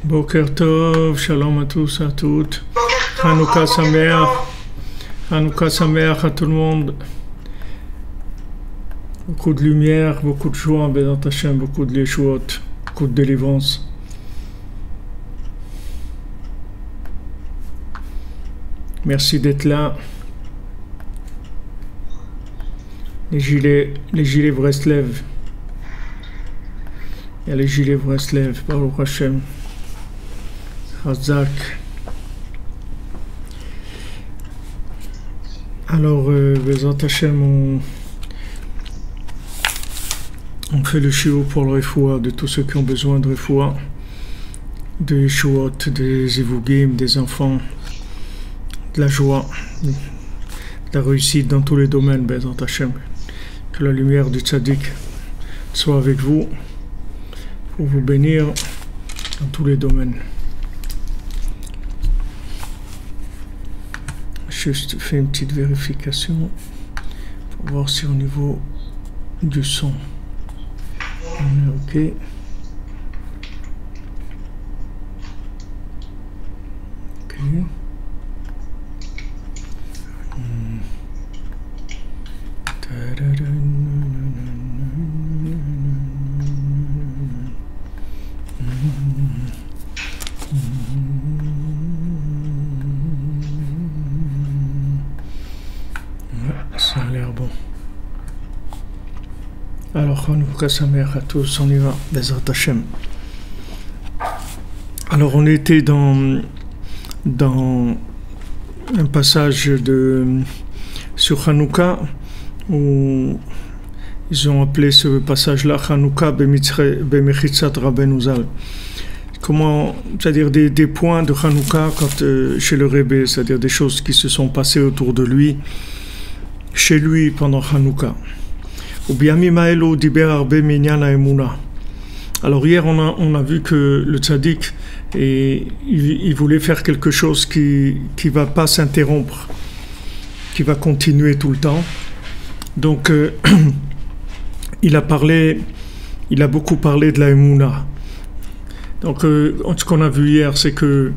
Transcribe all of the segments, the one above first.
Boker Tov, shalom à tous, à toutes. Hanouka Sameach. Hanouka Sameach à tout le monde. Beaucoup de lumière, beaucoup de joie, Bézat Hashem, beaucoup de Yeshuot, beaucoup de délivrance. Merci d'être là. Les gilets Breslev. Il y a les gilets Breslev, Baruch Hashem. Hazak. Alors, Bézat Hashem, on fait le shiur pour le refoua de tous ceux qui ont besoin de refoua, de Yeshuot, des zivugim, des enfants, de la joie, de la réussite dans tous les domaines, Bézat Hashem. Que la lumière du tzaddik soit avec vous, pour vous bénir dans tous les domaines. Juste faire une petite vérification pour voir si au niveau du son on est OK. OK. Ça a l'air bon. Alors, Hanouka Sameach à tous, on y va, Bézat Hashem. Alors, on était dans un passage sur Hanouka où ils ont appelé ce passage-là Hanouka Bemechitzat Rabbeinu Zal. Comment, c'est-à-dire des points de Hanouka chez le Rebbe, c'est-à-dire des choses qui se sont passées autour de lui, chez lui pendant Hanouka. Alors hier on a vu que le tzaddik il voulait faire quelque chose qui va pas s'interrompre, qui va continuer tout le temps. Donc il a beaucoup parlé de la Emouna. Donc ce qu'on a vu hier, c'est que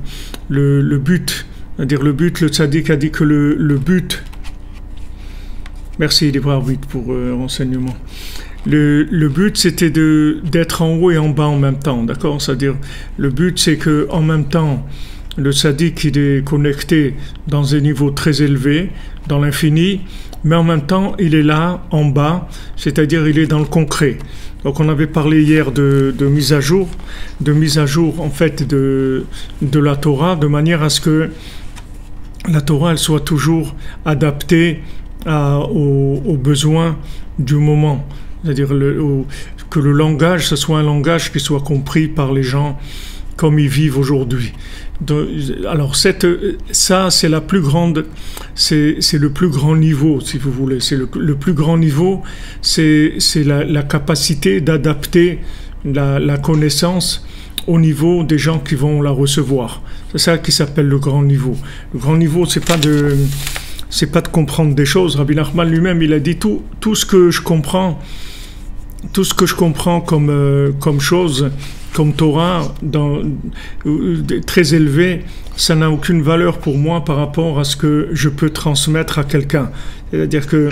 le but, c'est-à-dire le tzaddik a dit que le but. Merci Libre Arbitre pour renseignement. Le but c'était d'être en haut et en bas en même temps, d'accord? C'est-à-dire le but c'est que en même temps le tzaddik il est connecté dans un niveau très élevé, dans l'infini, mais en même temps il est là en bas, c'est-à-dire il est dans le concret. Donc on avait parlé hier de mise à jour en fait de la Torah, de manière à ce que la Torah elle soit toujours adaptée aux besoins du moment, c'est-à-dire que le langage, ce soit un langage qui soit compris par les gens comme ils vivent aujourd'hui. Alors ça c'est la plus grande, c'est le plus grand niveau, si vous voulez. C'est le plus grand niveau, c'est la capacité d'adapter la connaissance au niveau des gens qui vont la recevoir. C'est ça qui s'appelle le grand niveau. Le grand niveau, c'est pas de comprendre des choses. Rabbi Nachman lui-même, il a dit tout ce que je comprends comme chose, comme Torah, très élevé, ça n'a aucune valeur pour moi par rapport à ce que je peux transmettre à quelqu'un. C'est-à-dire que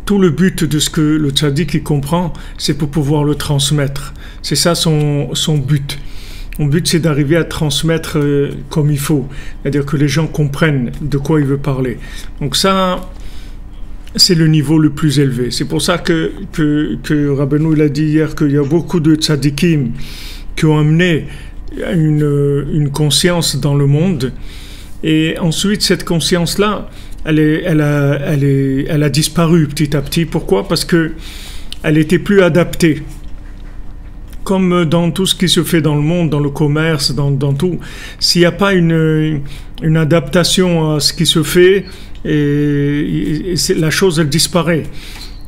tout le but de ce que le tzaddik il comprend, c'est pour pouvoir le transmettre. C'est ça son but. Mon but, c'est d'arriver à transmettre comme il faut, c'est-à-dire que les gens comprennent de quoi il veut parler. Donc ça, c'est le niveau le plus élevé. C'est pour ça que Rabbeinu il a dit hier qu'il y a beaucoup de tzaddikim qui ont amené une conscience dans le monde, et ensuite cette conscience-là, elle a disparu petit à petit. Pourquoi? Parce que elle était plus adaptée. Comme dans tout ce qui se fait dans le monde, dans le commerce, dans tout, s'il n'y a pas une adaptation à ce qui se fait, la chose elle disparaît.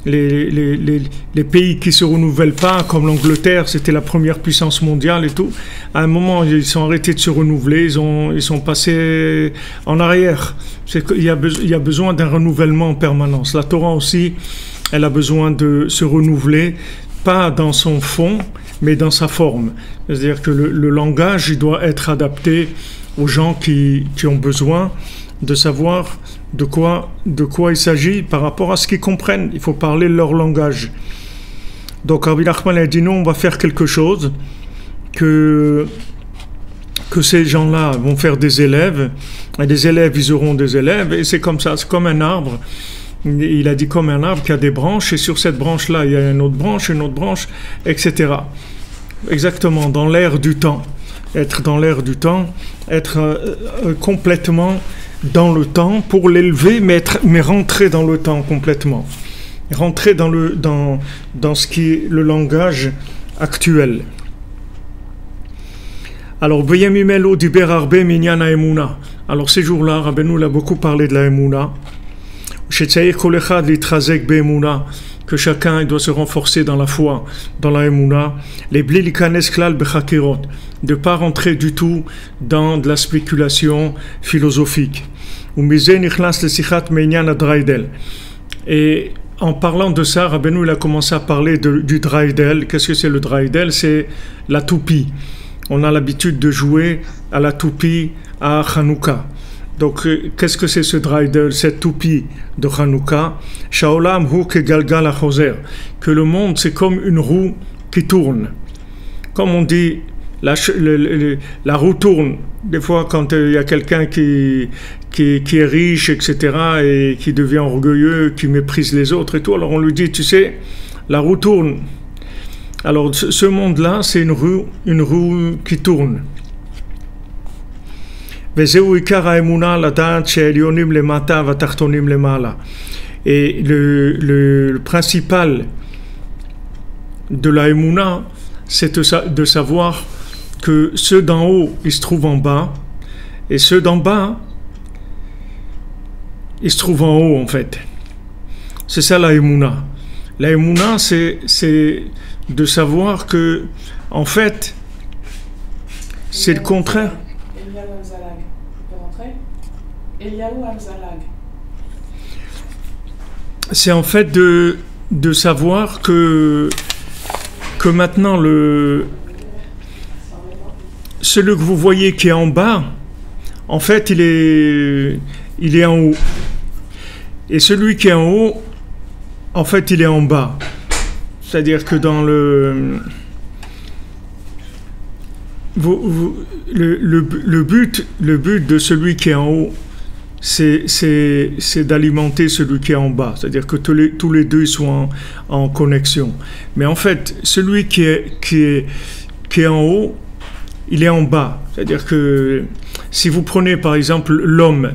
Les pays qui se renouvellent pas, comme l'Angleterre, c'était la première puissance mondiale et tout, à un moment ils sont arrêtés de se renouveler, ils sont passés en arrière. Il y a besoin d'un renouvellement en permanence. La Torah aussi, elle a besoin de se renouveler, pas dans son fond, mais dans sa forme. C'est-à-dire que le langage, il doit être adapté aux gens qui ont besoin de savoir de quoi il s'agit par rapport à ce qu'ils comprennent. Il faut parler leur langage. Donc Rabbi Nachman a dit non, on va faire quelque chose que ces gens-là vont faire des élèves, et des élèves, ils auront des élèves, et c'est comme ça, c'est comme un arbre. Il a dit comme un arbre qui a des branches, et sur cette branche-là, il y a une autre branche, etc. Exactement, dans l'air du temps. Être dans l'air du temps, être complètement dans le temps pour l'élever, mais rentrer dans le temps complètement. Rentrer dans ce qui est le langage actuel. Alors, Beyamimelo diber arbe minyan haemuna. Alors, ces jours-là, Rabbeinu a beaucoup parlé de la Emouna. Shetzair kol echad litrazek be'emuna, que chacun doit se renforcer dans la foi, dans la Emouna. Les bli likanes klal bechakirot, de ne pas rentrer du tout dans de la spéculation philosophique. Ou mize nichlas le sichat meinyan adraidel. Et en parlant de ça, Rabbeinu il a commencé à parler du draidel. Qu'est-ce que c'est le draidel? C'est la toupie. On a l'habitude de jouer à la toupie à Hanouka. Donc, qu'est-ce que c'est ce draidel, cette toupie de Hanouka? Shaolam hu ke galgal achoser. Que le monde, c'est comme une roue qui tourne. Comme on dit, la roue tourne. Des fois, quand il y a quelqu'un qui est riche, etc., et qui devient orgueilleux, qui méprise les autres et tout, alors on lui dit, tu sais, la roue tourne. Alors, ce monde-là, c'est une roue qui tourne. Et le principal de la Emouna, c'est de savoir que ceux d'en haut, ils se trouvent en bas, et ceux d'en bas, ils se trouvent en haut, en fait. C'est ça la Emouna. La Emouna, c'est de savoir que, en fait, c'est le contraire. C'est en fait de savoir que maintenant, celui que vous voyez qui est en bas, en fait, il est en haut. Et celui qui est en haut, en fait, il est en bas. C'est-à-dire que dans le but de celui qui est en haut, c'est d'alimenter celui qui est en bas. C'est-à-dire que tous les deux sont en connexion. Mais en fait, celui qui est en haut, il est en bas. C'est-à-dire que si vous prenez par exemple l'homme,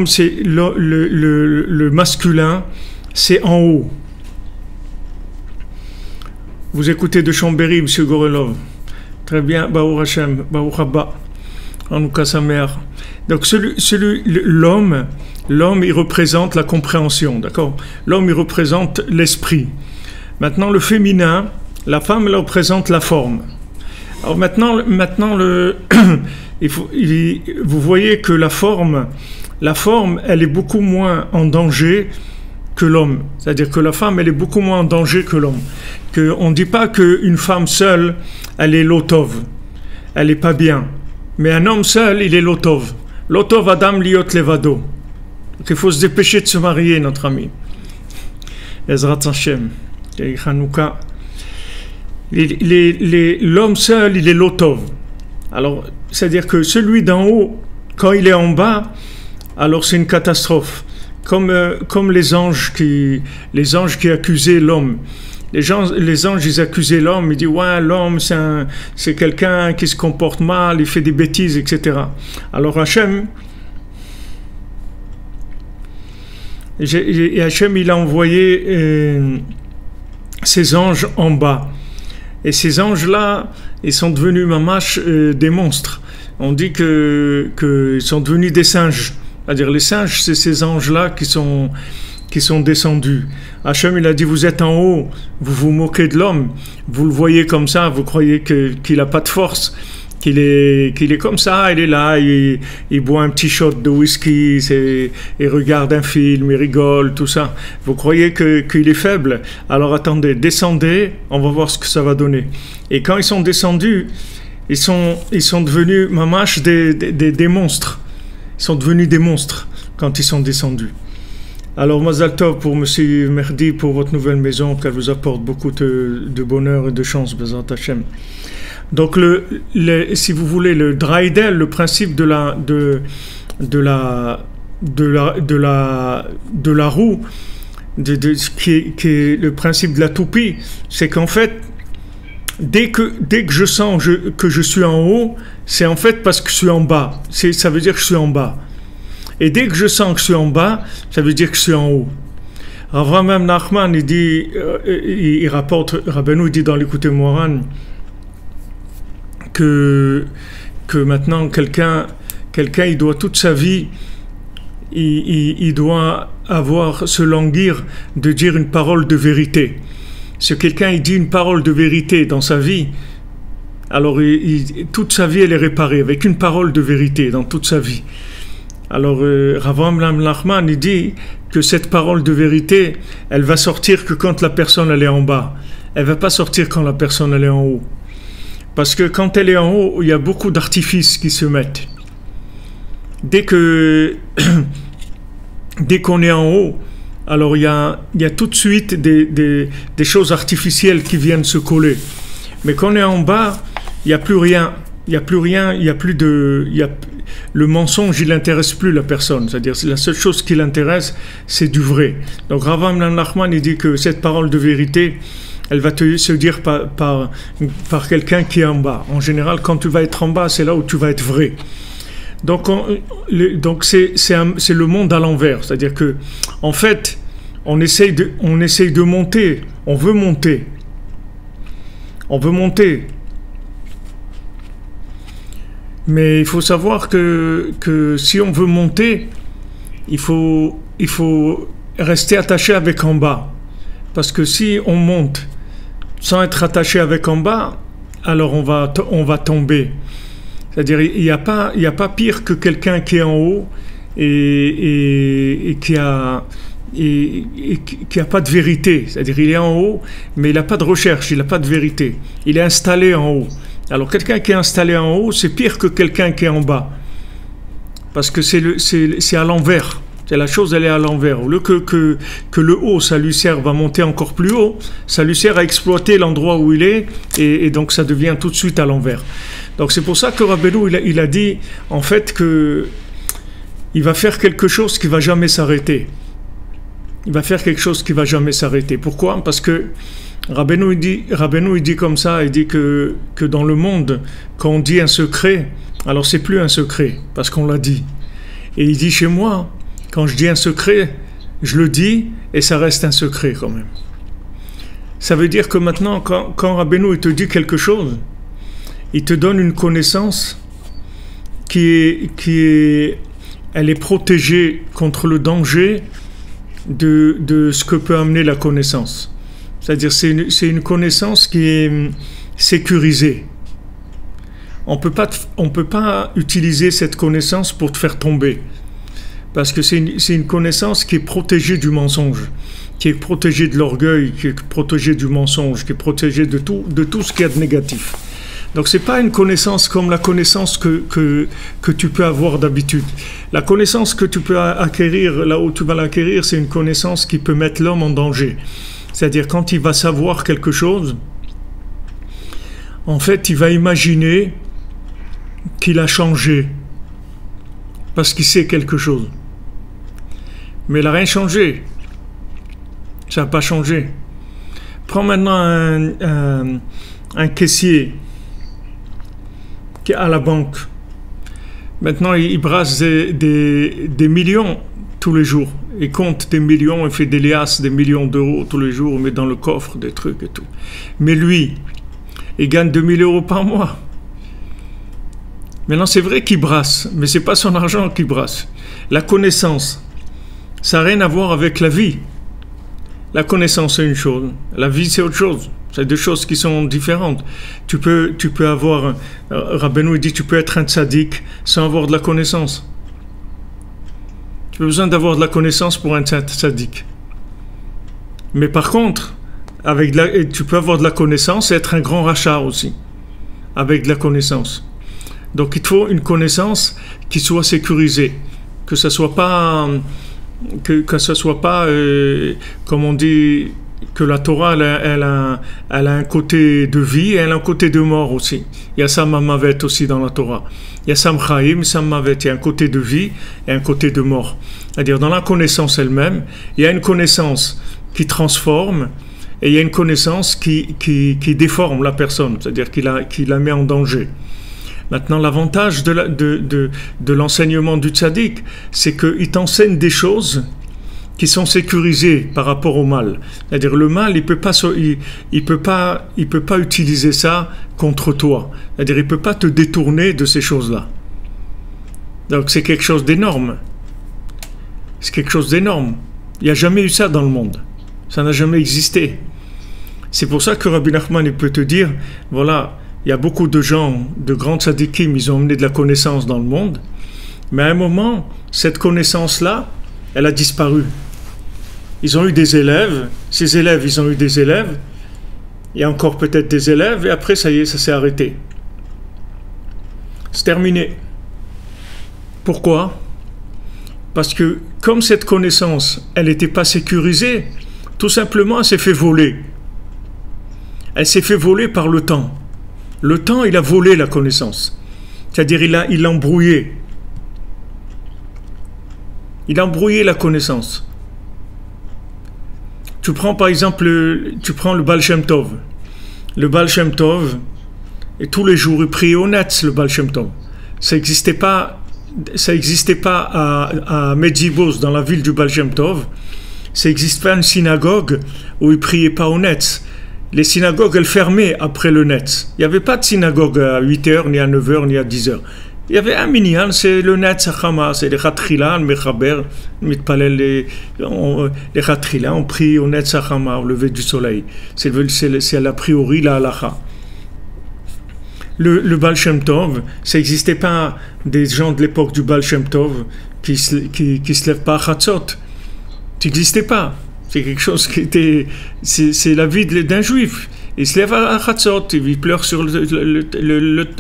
c'est le masculin, c'est en haut. Vous écoutez de Chambéry, M. Gorelov. Très bien, Baruch Hashem, Baruch Haba, Hanouka Samer. Donc l'homme, il représente la compréhension, d'accord? L'homme, il représente l'esprit. Maintenant, le féminin, la femme, elle représente la forme. Alors maintenant vous voyez que la forme, elle est beaucoup moins en danger que l'homme. C'est-à-dire que la femme, elle est beaucoup moins en danger que l'homme. On ne dit pas qu'une femme seule, elle est lotov. Elle n'est pas bien. Mais un homme seul, il est lotov. Lotov Adam liot levado. Donc il faut se dépêcher de se marier, notre ami. Ezrat Hashem. Hanouka. L'homme seul, il est lotov. Alors, c'est-à-dire que celui d'en haut, quand il est en bas, alors c'est une catastrophe. Comme les anges qui accusaient l'homme. Les anges, ils accusaient l'homme, ils disent ouais, l'homme c'est quelqu'un qui se comporte mal, il fait des bêtises, etc. Alors Hachem, il a envoyé ces anges en bas. Et ces anges-là, ils sont devenus mamash des monstres. On dit qu'ils sont devenus des singes. C'est-à-dire les singes, c'est ces anges-là qui sont descendus. Hachem, il a dit, vous êtes en haut, vous vous moquez de l'homme, vous le voyez comme ça, vous croyez qu'il n'a pas de force, qu'il est comme ça, il est là, il boit un petit shot de whisky, il regarde un film, il rigole, tout ça. Vous croyez qu'il est faible? Alors attendez, descendez, on va voir ce que ça va donner. Et quand ils sont descendus, ils sont devenus mamash des monstres. Ils sont devenus des monstres quand ils sont descendus. Alors, Mazal Tov pour Monsieur Merdi, pour votre nouvelle maison, qu'elle vous apporte beaucoup de bonheur et de chance, Bezat Hashem. Donc, si vous voulez, le Draïdel, le principe de la roue, qui est le principe de la toupie, c'est qu'en fait, dès que je sens que je suis en haut, c'est en fait parce que je suis en bas. Ça veut dire que je suis en bas. Et dès que je sens que je suis en bas, ça veut dire que je suis en haut. Avraham Nachman, il dit, il rapporte, Rabbeinu, il dit dans l'Écoute Moharan, que maintenant quelqu'un il doit toute sa vie, il doit avoir se languir de dire une parole de vérité. Si quelqu'un il dit une parole de vérité dans sa vie, alors toute sa vie elle est réparée avec une parole de vérité dans toute sa vie. Alors Rav Nachman il dit que cette parole de vérité, elle va sortir que quand la personne elle est en bas. Elle va pas sortir quand la personne elle est en haut. Parce que quand elle est en haut, il y a beaucoup d'artifices qui se mettent. Dès qu'on est en haut, alors il y a tout de suite des choses artificielles qui viennent se coller. Mais quand on est en bas, il n'y a plus rien. Le mensonge, il n'intéresse plus la personne. C'est-à-dire, la seule chose qui l'intéresse, c'est du vrai. Donc, Rav Nachman, il dit que cette parole de vérité, elle va se dire par quelqu'un qui est en bas. En général, quand tu vas être en bas, c'est là où tu vas être vrai. Donc c'est le monde à l'envers. C'est-à-dire que, en fait, on essaye de monter. On veut monter. Mais il faut savoir que si on veut monter, il faut rester attaché avec en bas. Parce que si on monte sans être attaché avec en bas, alors on va tomber. C'est-à-dire il n'y a pas pire que quelqu'un qui est en haut et qui a pas de vérité. C'est-à-dire il est en haut, mais il n'a pas de recherche, il n'a pas de vérité. Il est installé en haut. Alors quelqu'un qui est installé en haut, c'est pire que quelqu'un qui est en bas. Parce que c'est à l'envers. La chose, elle est à l'envers. Au lieu que le haut, ça lui serve à monter encore plus haut, ça lui sert à exploiter l'endroit où il est, et donc ça devient tout de suite à l'envers. Donc c'est pour ça que Rabbeinu, il a dit, en fait, que il va faire quelque chose qui va jamais s'arrêter. Il va faire quelque chose qui va jamais s'arrêter. Pourquoi? Parce que Rabbeinu, il dit comme ça, il dit que dans le monde, quand on dit un secret, alors c'est plus un secret, parce qu'on l'a dit. Et il dit chez moi, quand je dis un secret, je le dis et ça reste un secret quand même. Ça veut dire que maintenant, quand Rabbeinu il te dit quelque chose, il te donne une connaissance elle est protégée contre le danger de ce que peut amener la connaissance. C'est-à-dire c'est une connaissance qui est sécurisée. On peut pas utiliser cette connaissance pour te faire tomber. Parce que c'est une connaissance qui est protégée du mensonge, qui est protégée de l'orgueil, qui est protégée du mensonge, qui est protégée de tout ce qu'il y a de négatif. Donc c'est pas une connaissance comme la connaissance que tu peux avoir d'habitude. La connaissance que tu peux acquérir, là où tu vas l'acquérir, c'est une connaissance qui peut mettre l'homme en danger. C'est-à-dire quand il va savoir quelque chose, en fait il va imaginer qu'il a changé parce qu'il sait quelque chose. Mais il n'a rien changé. Ça n'a pas changé. Prends maintenant un caissier qui est à la banque. Maintenant, il brasse des millions tous les jours. Il compte des millions, il fait des liasses, des millions d'euros tous les jours, il met dans le coffre des trucs et tout. Mais lui, il gagne 2000 euros par mois. Maintenant, c'est vrai qu'il brasse, mais ce n'est pas son argent qu'il brasse. La connaissance, ça n'a rien à voir avec la vie. La connaissance, c'est une chose. La vie, c'est autre chose. C'est deux choses qui sont différentes. Tu peux avoir, Rabbeinu dit, tu peux être un tzaddik sans avoir de la connaissance. Tu as besoin d'avoir de la connaissance pour un tzaddik. Mais par contre, tu peux avoir de la connaissance et être un grand rachat aussi, avec de la connaissance. Donc il faut une connaissance qui soit sécurisée, que ça soit pas, comme on dit, que la Torah elle a un côté de vie et elle a un côté de mort aussi. Il y a Sam Mavet aussi dans la Torah. Il y a Sam Chaim, Sam Mavet. Il y a un côté de vie et un côté de mort. C'est-à-dire dans la connaissance elle-même, il y a une connaissance qui transforme et il y a une connaissance qui déforme la personne, c'est-à-dire qui la met en danger. Maintenant, l'avantage de l'enseignement du tzaddik, c'est qu'il t'enseigne des choses qui sont sécurisées par rapport au mal. C'est-à-dire le mal, il peut pas utiliser ça contre toi. C'est-à-dire il peut pas te détourner de ces choses-là. Donc c'est quelque chose d'énorme. C'est quelque chose d'énorme. Il n'y a jamais eu ça dans le monde. Ça n'a jamais existé. C'est pour ça que Rabbi Nachman il peut te dire, voilà, il y a beaucoup de gens, de grands tzadikim, ils ont amené de la connaissance dans le monde, mais à un moment, cette connaissance-là, elle a disparu. Ils ont eu des élèves, ces élèves, ils ont eu des élèves, il y a encore peut-être des élèves, et après, ça y est, ça s'est arrêté. C'est terminé. Pourquoi? Parce que, comme cette connaissance, elle n'était pas sécurisée, tout simplement, elle s'est fait voler. Elle s'est fait voler par le temps. Le temps, il a volé la connaissance. C'est-à-dire, il l'a embrouillé. Il a embrouillé la connaissance. Tu prends par exemple, le Baal Shem Tov. Le Baal Shem Tov, et tous les jours, il priait au Netz, le Baal Shem Tov. Ça n'existait pas à Medzibos, dans la ville du Baal Shem Tov. Ça n'existe pas une synagogue où il ne priait pas au Netz. Les synagogues, elles fermaient après le Netz. Il n'y avait pas de synagogue à 8h, ni à 9h, ni à 10h. Il y avait un minyan, c'est le Netz Hachama, c'est les Chatrila, le Mechaber, les Chatrila, on prie au Netz Hachama, au lever du soleil. C'est l'a priori la halacha. Le Baal Shem Tov, ça n'existait pas des gens de l'époque du Baal Shem Tov qui se lèvent pas à Chatzot. Ça n'existait pas. C'est quelque chose qui était... C'est la vie d'un juif. Il se lève à Chatzot, il pleure sur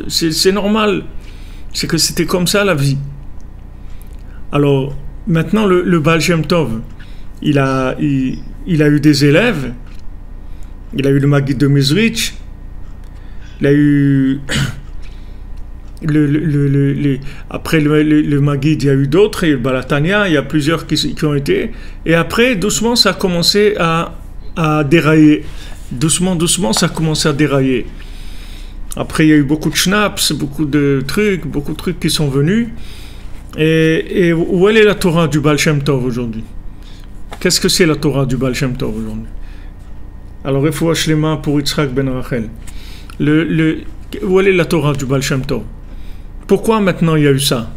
c'est normal. C'est que c'était comme ça la vie. Alors, maintenant, le Baal Shem Tov, il a eu des élèves. Il a eu le Maggid de Mezrich. Il a eu... après le Maggid, il y a eu d'autres, et le Balatania, il y a plusieurs qui ont été. Et après, doucement, ça a commencé à dérailler. Doucement, ça a commencé à dérailler. Après, il y a eu beaucoup de schnapps, beaucoup de trucs qui sont venus. Et où est la Torah du Baal Shem Tov aujourd'hui? Qu'est-ce que c'est la Torah du Baal Shem Tov aujourd'hui? Alors, il faut acheter les mains pour Yitzhak ben Rachel. Où est la Torah du Baal Shem Tov? Pourquoi maintenant il y a eu ça?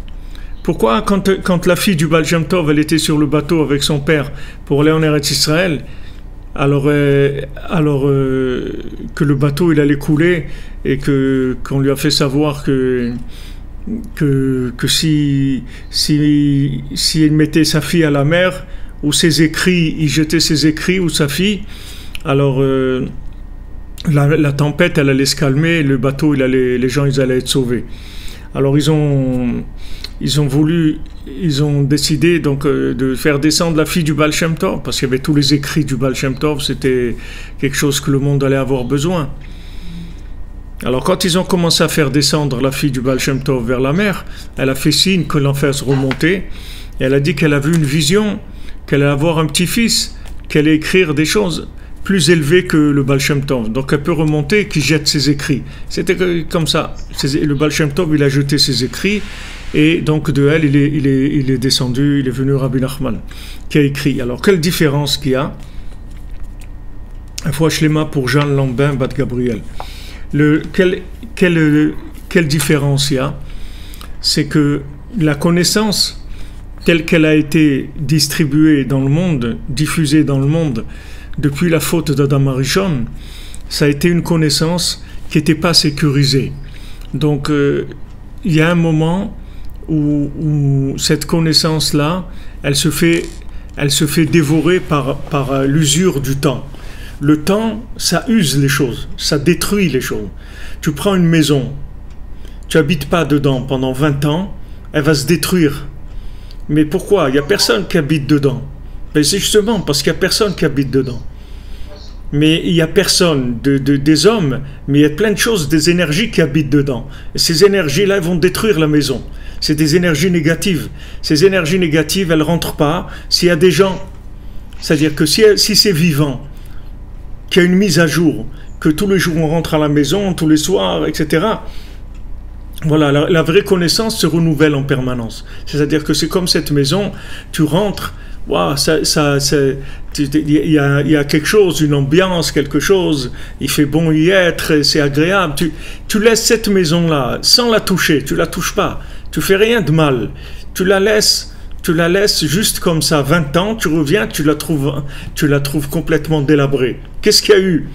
Pourquoi quand la fille du Baal Shem Tov, elle était sur le bateau avec son père pour aller en Eretz Israël, alors que le bateau il allait couler et qu'on lui a fait savoir que si il mettait sa fille à la mer ou ses écrits, il jetait ses écrits ou sa fille, alors la tempête elle allait se calmer, le bateau les gens ils allaient être sauvés. Alors ils ont décidé donc de faire descendre la fille du Baal Shem Tov, parce qu'il y avait tous les écrits du Baal Shem Tov, c'était quelque chose que le monde allait avoir besoin. Alors quand ils ont commencé à faire descendre la fille du Baal Shem Tov vers la mer, elle a fait signe que l'en fasse remonter, et elle a dit qu'elle a vu une vision, qu'elle allait avoir un petit-fils, qu'elle allait écrire des choses plus élevé que le Baal Shem Tov. Donc elle peut remonter, qui jette ses écrits. C'était comme ça. Le Baal Shem Tov, il a jeté ses écrits, et donc de elle, il est descendu, il est venu Rabbi Nachman, qui a écrit. Alors quelle différence qu'il y a? Un fois Shlema pour Jean Lambin, Bat Gabriel. Quelle différence il y a? C'est que la connaissance, telle qu'elle a été distribuée dans le monde, diffusée dans le monde, depuis la faute d'Adam Arishon, ça a été une connaissance qui n'était pas sécurisée. Donc, il y a un moment où cette connaissance-là, elle se fait dévorer par l'usure du temps. Le temps, ça use les choses, ça détruit les choses. Tu prends une maison, tu n'habites pas dedans pendant 20 ans, elle va se détruire. Mais pourquoi? Il n'y a personne qui habite dedans. Ben c'est justement parce qu'il n'y a personne qui habite dedans. Mais il n'y a personne, des hommes, mais il y a plein de choses, des énergies qui habitent dedans. Et ces énergies-là, elles vont détruire la maison. C'est des énergies négatives. Ces énergies négatives, elles ne rentrent pas s'il y a des gens. C'est-à-dire que si c'est vivant, qu'il y a une mise à jour, que tous les jours on rentre à la maison, tous les soirs, etc. Voilà, la vraie connaissance se renouvelle en permanence. C'est-à-dire que c'est comme cette maison, tu rentres, wow, il y a quelque chose, une ambiance, quelque chose, il fait bon y être, c'est agréable. Tu laisses cette maison-là sans la toucher, tu la touches pas, tu fais rien de mal, tu la laisses juste comme ça, 20 ans, tu reviens, tu la trouves complètement délabrée. Qu'est-ce qu'il y a eu?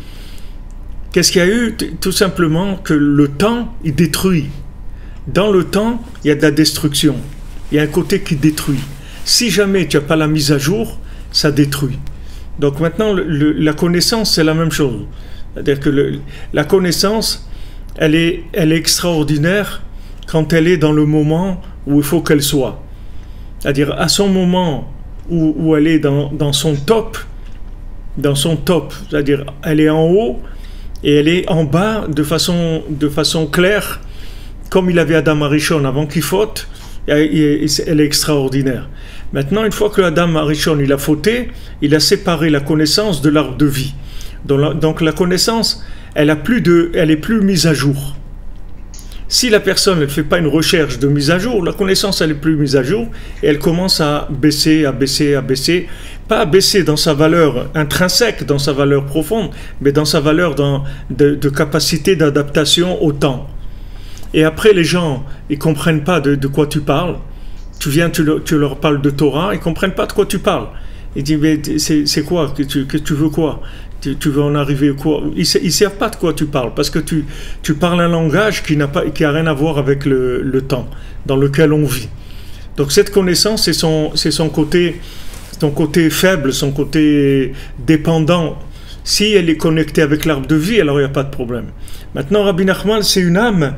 Qu'est-ce qu'il y a eu? Tout simplement que le temps, il détruit. Dans le temps, il y a de la destruction. Il y a un côté qui détruit. Si jamais tu n'as pas la mise à jour, ça détruit. Donc maintenant, la connaissance, c'est la même chose. C'est-à-dire que la connaissance, elle est extraordinaire quand elle est dans le moment où il faut qu'elle soit. C'est-à-dire à son moment où elle est dans son top, c'est-à-dire elle est en haut et elle est en bas de façon claire, comme il avait Adam Arishon avant qu'il faute, elle est extraordinaire. Maintenant, une fois que Adam Arishon il a fauté, il a séparé la connaissance de l'arbre de vie. Donc la connaissance, elle est plus mise à jour. Si la personne ne fait pas une recherche de mise à jour, la connaissance elle est plus mise à jour et elle commence à baisser, pas à baisser dans sa valeur intrinsèque, dans sa valeur profonde, mais dans sa valeur de capacité d'adaptation au temps. Et après les gens, ils comprennent pas de quoi tu parles. Tu leur parles de Torah, ils comprennent pas de quoi tu parles. Ils disent mais c'est quoi que tu veux quoi? Tu veux en arriver quoi? Ils savent pas de quoi tu parles parce que tu parles un langage qui a rien à voir avec le temps dans lequel on vit. Donc cette connaissance c'est son côté faible, son côté dépendant. Si elle est connectée avec l'arbre de vie, alors il n'y a pas de problème. Maintenant Rabbi Nachman, c'est une âme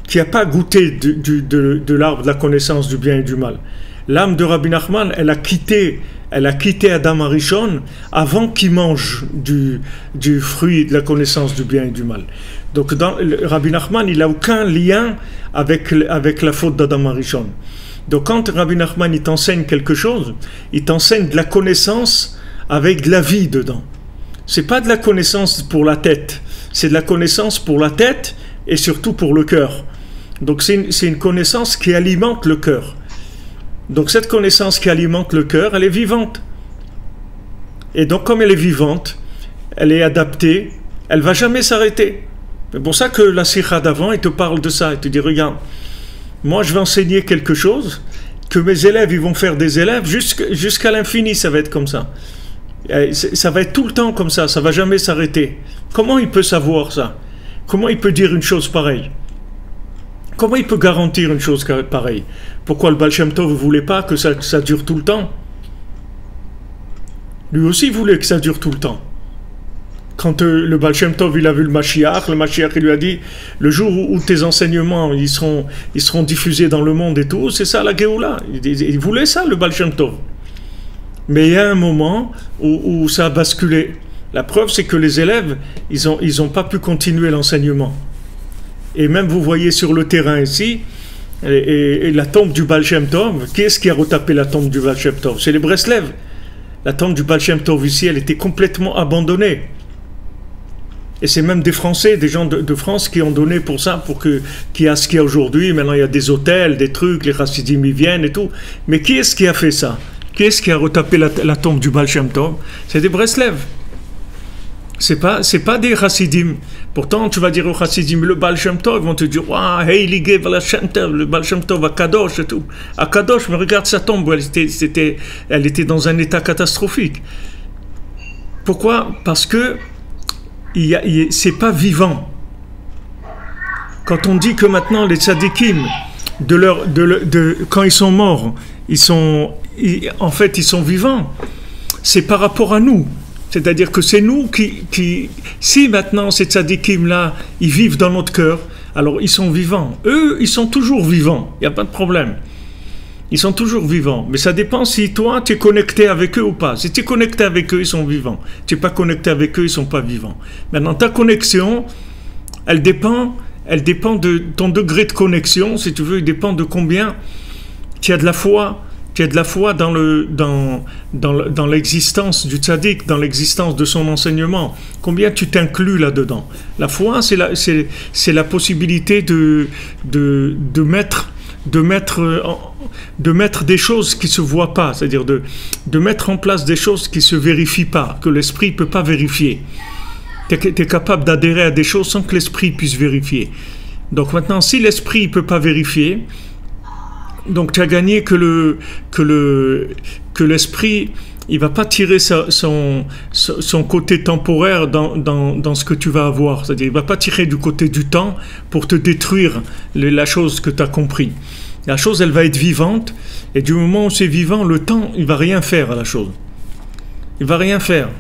qui n'a pas goûté de l'arbre de la connaissance du bien et du mal. L'âme de Rabbi Nachman, elle a quitté Adam Arishon avant qu'il mange du fruit de la connaissance du bien et du mal. Donc Rabbi Nachman, il n'a aucun lien avec la faute d'Adam Arishon. Donc quand Rabbi Nachman il t'enseigne quelque chose, il t'enseigne de la connaissance avec de la vie dedans. C'est pas de la connaissance pour la tête, c'est de la connaissance pour la tête et surtout pour le cœur. Donc c'est une connaissance qui alimente le cœur. Donc cette connaissance qui alimente le cœur, elle est vivante. Et donc comme elle est vivante, elle est adaptée, elle ne va jamais s'arrêter. C'est pour ça que la sikha d'avant, il te parle de ça. Il te dit, regarde, moi je vais enseigner quelque chose, que mes élèves, ils vont faire des élèves, jusqu'à l'infini, ça va être comme ça. Ça va être tout le temps comme ça ne va jamais s'arrêter. Comment il peut savoir ça? Comment il peut dire une chose pareille? Comment il peut garantir une chose pareille? Pourquoi le Baal Shem Tov ne voulait pas que ça dure tout le temps? Lui aussi voulait que ça dure tout le temps. Quand le Baal Shem Tov il a vu le Mashiach il lui a dit le jour où tes enseignements ils seront diffusés dans le monde et tout, c'est ça la Géoula. Il voulait ça le Baal Shem Tov. Mais il y a un moment où ça a basculé. La preuve c'est que les élèves ils ont pas pu continuer l'enseignement. Et même vous voyez sur le terrain ici, et la tombe du Baal Shem Tov, qui est-ce qui a retapé la tombe du Baal Shem Tov? C'est les Breslev. La tombe du Baal Shem Tov ici, elle était complètement abandonnée. Et c'est même des Français, des gens de France qui ont donné pour ça, pour qu'il y ait ce qu'il y a aujourd'hui. Maintenant il y a des hôtels, des trucs, les Chassidim y viennent et tout. Mais qui est-ce qui a fait ça? Qui est-ce qui a retapé la tombe du Baal Shem Tov? C'est des Breslev. C'est pas des Chassidim. Pourtant, tu vas dire aux Chassidim, le Baal Shem Tov, ils vont te dire, waouh, hey, ligé vers la Shem Tov, le Baal Shem Tov à Kadosh et tout. À Kadosh, mais regarde sa tombe, elle était dans un état catastrophique. Pourquoi? Parce que c'est pas vivant. Quand on dit que maintenant les tzadikim, quand ils sont morts, en fait ils sont vivants, c'est par rapport à nous. C'est-à-dire que c'est nous si maintenant ces tzadikim là, ils vivent dans notre cœur, alors ils sont vivants. Eux, ils sont toujours vivants, il n'y a pas de problème. Ils sont toujours vivants, mais ça dépend si toi tu es connecté avec eux ou pas. Si tu es connecté avec eux, ils sont vivants. Tu n'es pas connecté avec eux, ils ne sont pas vivants. Maintenant, ta connexion, elle dépend de ton degré de connexion, si tu veux, il dépend de combien tu as de la foi. Tu as de la foi dans l'existence du tzaddik, dans l'existence de son enseignement. Combien tu t'inclus là-dedans. La foi, c'est la possibilité de mettre des choses qui ne se voient pas, c'est-à-dire de mettre en place des choses qui ne se vérifient pas, que l'esprit ne peut pas vérifier. Tu es capable d'adhérer à des choses sans que l'esprit puisse vérifier. Donc maintenant, si l'esprit ne peut pas vérifier, donc tu as gagné que l'esprit, il ne va pas tirer son côté temporaire dans ce que tu vas avoir. C'est-à-dire, il ne va pas tirer du côté du temps pour te détruire la chose que tu as compris. La chose, elle va être vivante, et du moment où c'est vivant, le temps, il ne va rien faire à la chose. Il ne va rien faire.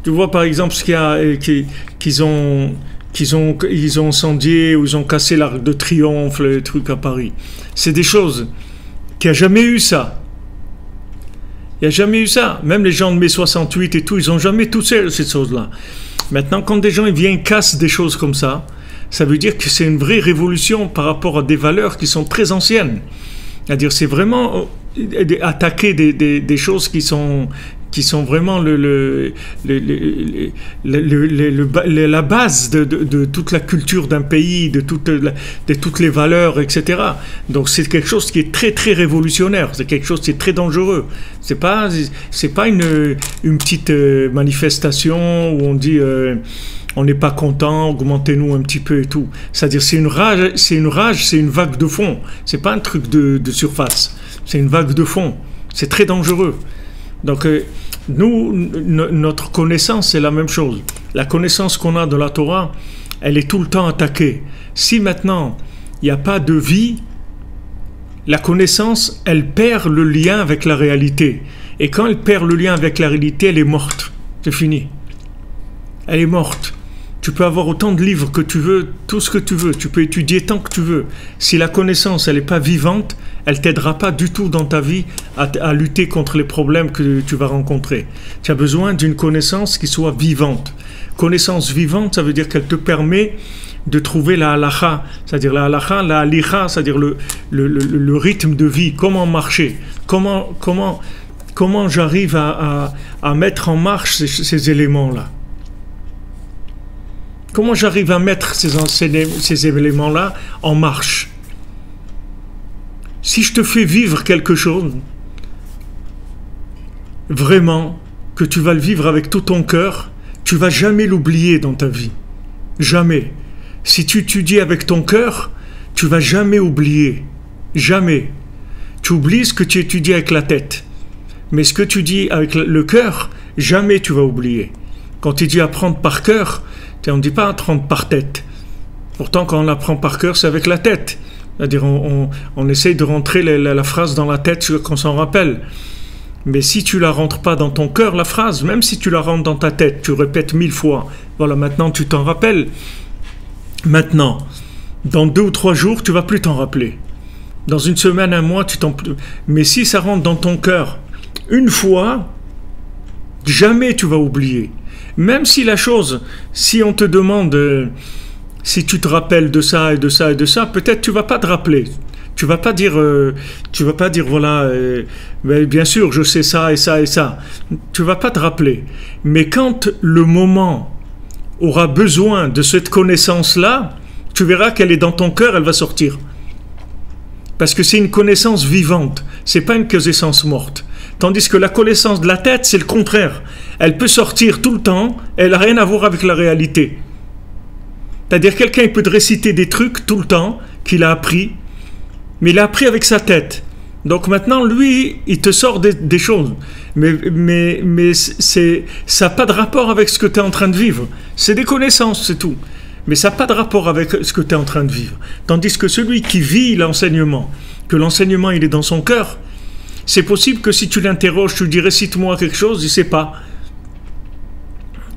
Tu vois par exemple ce qu'ils ont incendié ou ils ont cassé l'Arc de Triomphe, les trucs à Paris. C'est des choses qui a jamais eu ça. Il n'y a jamais eu ça. Même les gens de mai 68 et tout, ils n'ont jamais touché ces choses-là. Maintenant, quand des gens viennent cassent des choses comme ça veut dire que c'est une vraie révolution par rapport à des valeurs qui sont très anciennes. C'est-à-dire, c'est vraiment attaquer des choses qui sont vraiment la base de toute la culture d'un pays, de toutes les valeurs, etc. Donc c'est quelque chose qui est très très révolutionnaire, c'est quelque chose qui est très dangereux. C'est pas une petite manifestation où on dit on n'est pas content, augmentez-nous un petit peu et tout. C'est-à-dire c'est une rage, c'est une vague de fond. C'est pas un truc de surface, c'est une vague de fond. C'est très dangereux. Donc, notre connaissance, c'est la même chose. La connaissance qu'on a de la Torah, elle est tout le temps attaquée. Si maintenant, il n'y a pas de vie, la connaissance, elle perd le lien avec la réalité. Et quand elle perd le lien avec la réalité, elle est morte. C'est fini. Elle est morte. Tu peux avoir autant de livres que tu veux, tout ce que tu veux. Tu peux étudier tant que tu veux. Si la connaissance, elle n'est pas vivante, elle ne t'aidera pas du tout dans ta vie à lutter contre les problèmes que tu vas rencontrer. Tu as besoin d'une connaissance qui soit vivante. Connaissance vivante, ça veut dire qu'elle te permet de trouver la halakha, c'est-à-dire la halakha, la halicha, c'est-à-dire le rythme de vie, comment marcher, comment j'arrive à mettre en marche ces éléments-là. Comment j'arrive à mettre ces éléments-là en marche? Si je te fais vivre quelque chose, vraiment, que tu vas le vivre avec tout ton cœur, tu ne vas jamais l'oublier dans ta vie. Jamais. Si tu étudies avec ton cœur, tu ne vas jamais oublier. Jamais. Tu oublies ce que tu étudies avec la tête. Mais ce que tu dis avec le cœur, jamais tu vas oublier. Quand tu dis apprendre par cœur, on ne dit pas apprendre par tête. Pourtant, quand on apprend par cœur, c'est avec la tête. C'est-à-dire, on essaye de rentrer la phrase dans la tête qu'on s'en rappelle. Mais si tu ne la rentres pas dans ton cœur, la phrase, même si tu la rentres dans ta tête, tu répètes 1000 fois. Voilà, maintenant tu t'en rappelles. Maintenant, dans 2 ou 3 jours, tu ne vas plus t'en rappeler. Dans une semaine, un mois, mais si ça rentre dans ton cœur, une fois, jamais tu vas oublier. Même si la chose, si on te demande si tu te rappelles de ça et de ça et de ça, peut-être tu vas pas te rappeler. Tu vas pas dire voilà, bien sûr je sais ça et ça et ça. Tu vas pas te rappeler. Mais quand le moment aura besoin de cette connaissance-là, tu verras qu'elle est dans ton cœur, elle va sortir. Parce que c'est une connaissance vivante, c'est pas une connaissance morte. Tandis que la connaissance de la tête, c'est le contraire. Elle peut sortir tout le temps, elle n'a rien à voir avec la réalité. C'est-à-dire quelqu'un il peut te réciter des trucs tout le temps qu'il a appris, mais il a appris avec sa tête. Donc maintenant, lui, il te sort des choses. Mais ça n'a pas de rapport avec ce que tu es en train de vivre. C'est des connaissances, c'est tout. Mais ça n'a pas de rapport avec ce que tu es en train de vivre. Tandis que celui qui vit l'enseignement, que l'enseignement il est dans son cœur, c'est possible que si tu l'interroges, tu lui dis récite-moi quelque chose, il ne sait pas.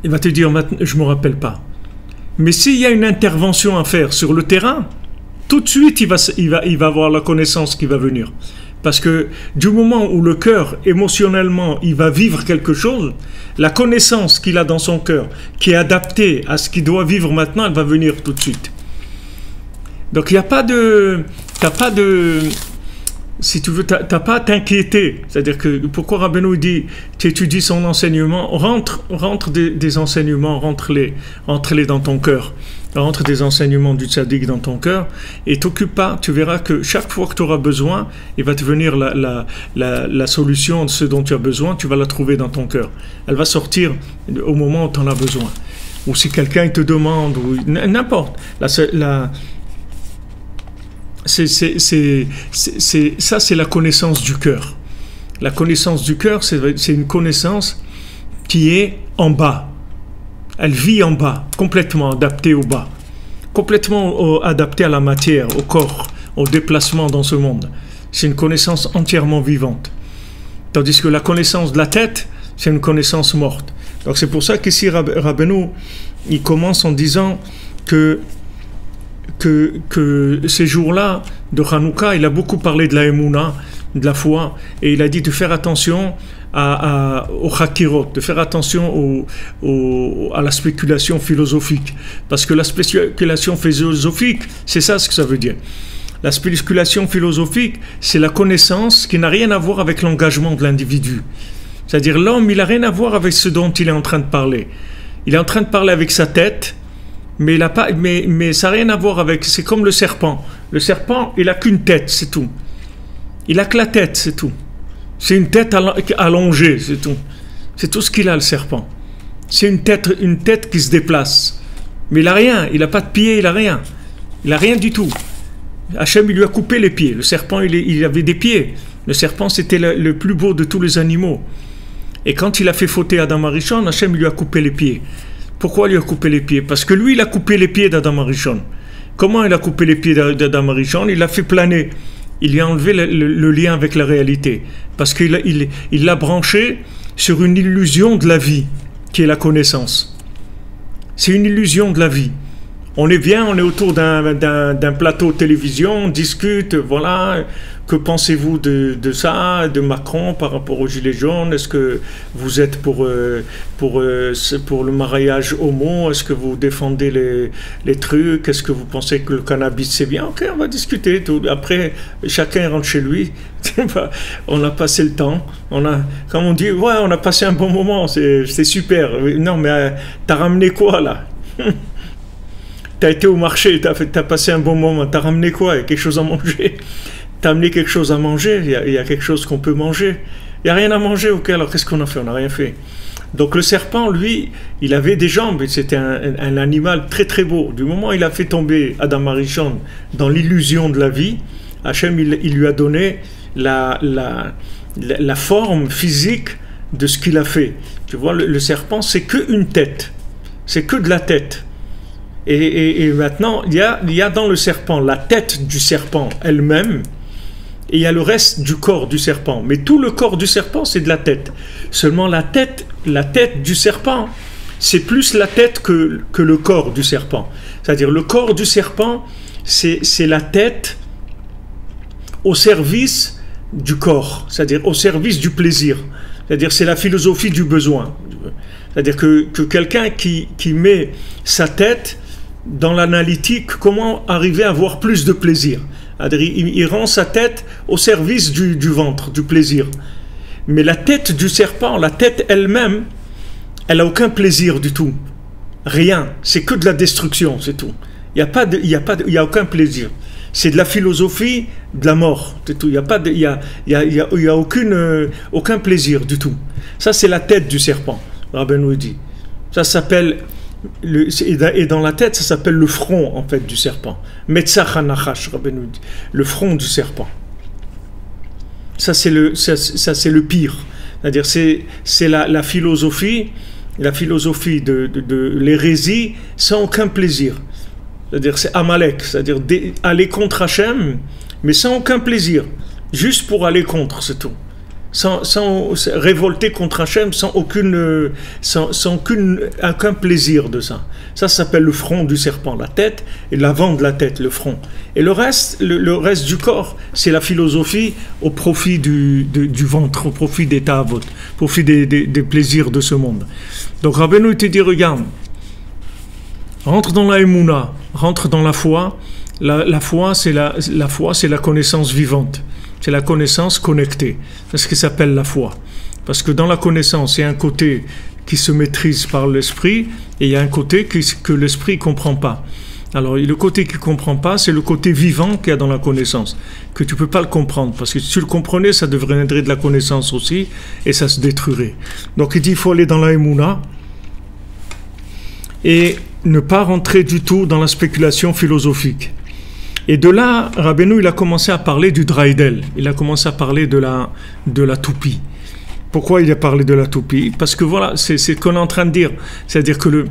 Il va te dire je ne me rappelle pas. Mais s'il y a une intervention à faire sur le terrain, tout de suite il va avoir la connaissance qui va venir. Parce que du moment où le cœur, émotionnellement, il va vivre quelque chose, la connaissance qu'il a dans son cœur, qui est adaptée à ce qu'il doit vivre maintenant, elle va venir tout de suite. Donc il n'y a pas de... T'as pas de... Si tu veux, t'as pas à t'inquiéter. C'est-à-dire que pourquoi Rabbeinu dit, tu étudies son enseignement, rentre des enseignements, rentre-les dans ton cœur. Rentre des enseignements du tzaddik dans ton cœur et t'occupe pas. Tu verras que chaque fois que tu auras besoin, il va te venir la solution de ce dont tu as besoin, tu vas la trouver dans ton cœur. Elle va sortir au moment où tu en as besoin. Ou si quelqu'un te demande, ou n'importe. Ça, c'est la connaissance du cœur. La connaissance du cœur, c'est une connaissance qui est en bas. Elle vit en bas, complètement adaptée au bas. Complètement adaptée à la matière, au corps, au déplacement dans ce monde. C'est une connaissance entièrement vivante. Tandis que la connaissance de la tête, c'est une connaissance morte. Donc c'est pour ça qu'ici Rabbeinu, il commence en disant que ces jours-là de Hanouka, il a beaucoup parlé de la Emouna, de la foi, et il a dit de faire attention au Hakirot, de faire attention à la spéculation philosophique. Parce que la spéculation philosophique, c'est ça ce que ça veut dire. La spéculation philosophique, c'est la connaissance qui n'a rien à voir avec l'engagement de l'individu. C'est-à-dire l'homme, il n'a rien à voir avec ce dont il est en train de parler. Il est en train de parler avec sa tête, mais ça n'a rien à voir avec... C'est comme le serpent. Le serpent, il n'a qu'une tête, c'est tout. Il n'a que la tête, c'est tout. C'est une tête allongée, c'est tout. C'est tout ce qu'il a, le serpent. C'est une tête qui se déplace. Mais il n'a rien, il n'a pas de pieds, il n'a rien. Il n'a rien du tout. Hachem, il lui a coupé les pieds. Le serpent, il avait des pieds. Le serpent, c'était le plus beau de tous les animaux. Et quand il a fait fauter Adam Arishon, Hachem lui a coupé les pieds. Pourquoi il lui a coupé les pieds? Parce que lui, il a coupé les pieds d'Adam Arishon. Comment il a coupé les pieds d'Adam Arishon? Il l'a fait planer. Il lui a enlevé le lien avec la réalité. Parce qu'il l'a branché sur une illusion de la vie, qui est la connaissance. C'est une illusion de la vie. On est bien, on est autour d'un plateau de télévision, on discute, voilà, que pensez-vous de ça, de Macron par rapport aux Gilets jaunes? Est-ce que vous êtes pour le mariage homo? Est-ce que vous défendez les trucs? Est-ce que vous pensez que le cannabis c'est bien? Ok, on va discuter. Après, chacun rentre chez lui. On a passé le temps. Comme on dit, ouais, on a passé un bon moment, c'est super. Non, mais t'as ramené quoi là? T'as été au marché, t'as passé un bon moment, t'as ramené quoi? Il y a quelque chose à manger? T'as amené quelque chose à manger? Il y a quelque chose qu'on peut manger? Il n'y a rien à manger, ok, alors qu'est-ce qu'on a fait? On n'a rien fait. Donc le serpent, lui, il avait des jambes, c'était un animal très très beau. Du moment où il a fait tomber Adam Arishon dans l'illusion de la vie, Hachem, il lui a donné la forme physique de ce qu'il a fait. Tu vois, le serpent, c'est qu'une tête. C'est que de la tête. Et maintenant, il y a dans le serpent la tête du serpent elle-même, et il y a le reste du corps du serpent. Mais tout le corps du serpent, c'est de la tête. Seulement la tête du serpent, c'est plus la tête que le corps du serpent. C'est-à-dire le corps du serpent, c'est la tête au service du corps, c'est-à-dire au service du plaisir. C'est-à-dire c'est la philosophie du besoin. C'est-à-dire que quelqu'un qui met sa tête dans l'analytique, comment arriver à avoir plus de plaisir. Il rend sa tête au service du ventre, du plaisir. Mais la tête du serpent, la tête elle-même, elle n'a aucun plaisir du tout. Rien. C'est que de la destruction, c'est tout. Il n'y a aucun plaisir. C'est de la philosophie de la mort, c'est tout. Il n'y a aucun plaisir du tout. Ça, c'est la tête du serpent, Rabbeinu dit. Ça s'appelle... Et dans la tête, ça s'appelle le front en fait du serpent. Metzach hanachash, Rabbeinu dit, le front du serpent. Ça, c'est le pire. C'est-à-dire, c'est la philosophie de l'hérésie sans aucun plaisir. C'est-à-dire, c'est Amalek, c'est-à-dire aller contre Hachem, mais sans aucun plaisir. Juste pour aller contre, c'est tout. Sans révolter contre Hachem, sans aucun plaisir de ça. Ça s'appelle le front du serpent, la tête, et l'avant de la tête, le front. Et le reste du corps, c'est la philosophie au profit du ventre, au profit des ta'avot, au profit des plaisirs de ce monde. Donc Rabbeinu te dit, regarde, rentre dans la émouna, rentre dans la foi. La foi, c'est la connaissance vivante. C'est la connaissance connectée. C'est ce qui s'appelle la foi. Parce que dans la connaissance, il y a un côté qui se maîtrise par l'esprit et il y a un côté que l'esprit ne comprend pas. Alors, le côté qui ne comprend pas, c'est le côté vivant qu'il y a dans la connaissance, que tu ne peux pas le comprendre. Parce que si tu le comprenais, ça deviendrait de la connaissance aussi et ça se détruirait. Donc, il dit qu'il faut aller dans la émouna et ne pas rentrer du tout dans la spéculation philosophique. Et de là, Rabbeinu, il a commencé à parler du Draïdel. Il a commencé à parler de la toupie. Pourquoi il a parlé de la toupie? Parce que voilà, c'est ce qu'on est en train de dire. C'est-à-dire que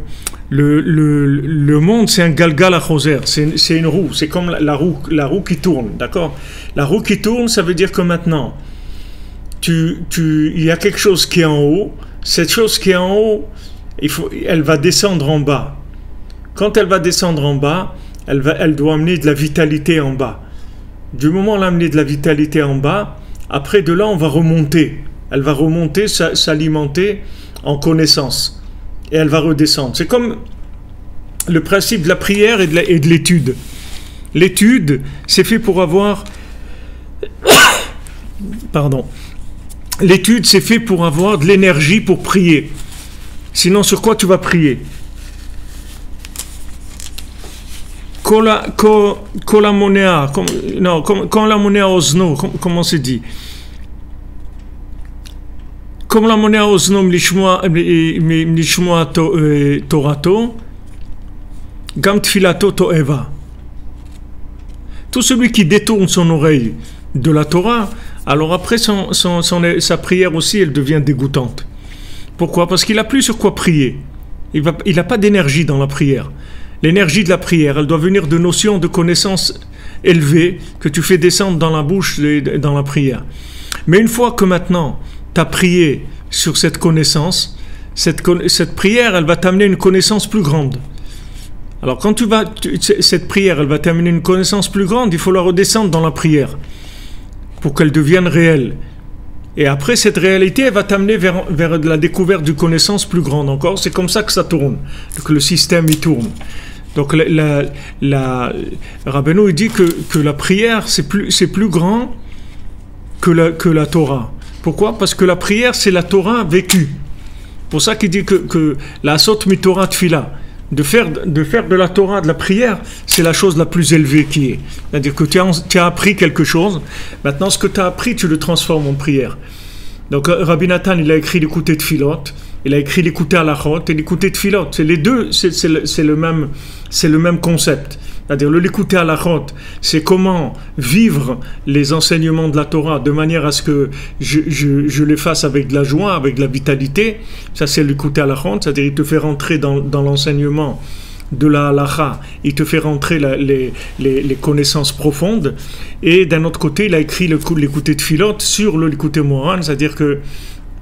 le monde, c'est un galgal à choser. C'est une roue. C'est comme la roue qui tourne, d'accord? La roue qui tourne, ça veut dire que maintenant, il y a quelque chose qui est en haut. Cette chose qui est en haut, elle va descendre en bas. Quand elle va descendre en bas, elle doit amener de la vitalité en bas. Du moment où elle a amené de la vitalité en bas, après de là, on va remonter. Elle va remonter, s'alimenter en connaissance. Et elle va redescendre. C'est comme le principe de la prière et de l'étude. L'étude, c'est fait pour avoir... Pardon. L'étude, c'est fait pour avoir de l'énergie pour prier. Sinon, sur quoi tu vas prier? Quand la monnaie osno, comment c'est dit? Comme la monnaie osno mlishmoa torato, gam tfilato toeva. Tout celui qui détourne son oreille de la Torah, alors après sa prière aussi, elle devient dégoûtante. Pourquoi? Parce qu'il n'a plus sur quoi prier. Il n'a pas d'énergie dans la prière. L'énergie de la prière, elle doit venir de notions de connaissances élevées que tu fais descendre dans la bouche dans la prière. Mais une fois que maintenant tu as prié sur cette connaissance, cette prière, elle va t'amener une connaissance plus grande. Alors quand cette prière, elle va t'amener une connaissance plus grande, il faut la redescendre dans la prière pour qu'elle devienne réelle. Et après, cette réalité, elle va t'amener vers la découverte d'une connaissance plus grande encore. C'est comme ça que ça tourne, que le système y tourne. Donc, Rabbeinu, il dit que la prière, c'est plus grand que la Torah. Pourquoi? Parce que la prière, c'est la Torah vécue. Pour ça qu'il dit que la sot mi Torah tfila, de faire de la Torah, de la prière, c'est la chose la plus élevée qui est. C'est-à-dire que tu as appris quelque chose, maintenant ce que tu as appris, tu le transformes en prière. Donc Rabbi Nathan, il a écrit l'écouté de Philot, il a écrit l'écouté à l'achot et l'écouté de Philot. C'est les deux, c'est le même concept. C'est-à-dire l'écouter à l'achot, c'est comment vivre les enseignements de la Torah de manière à ce que je les fasse avec de la joie, avec de la vitalité. Ça, c'est l'écouter à l'achot, c'est-à-dire il te fait rentrer dans l'enseignement de la halacha, il te fait rentrer les connaissances profondes. Et d'un autre côté, il a écrit l'écouter de Philot sur l'écouter Moharan, c'est-à-dire que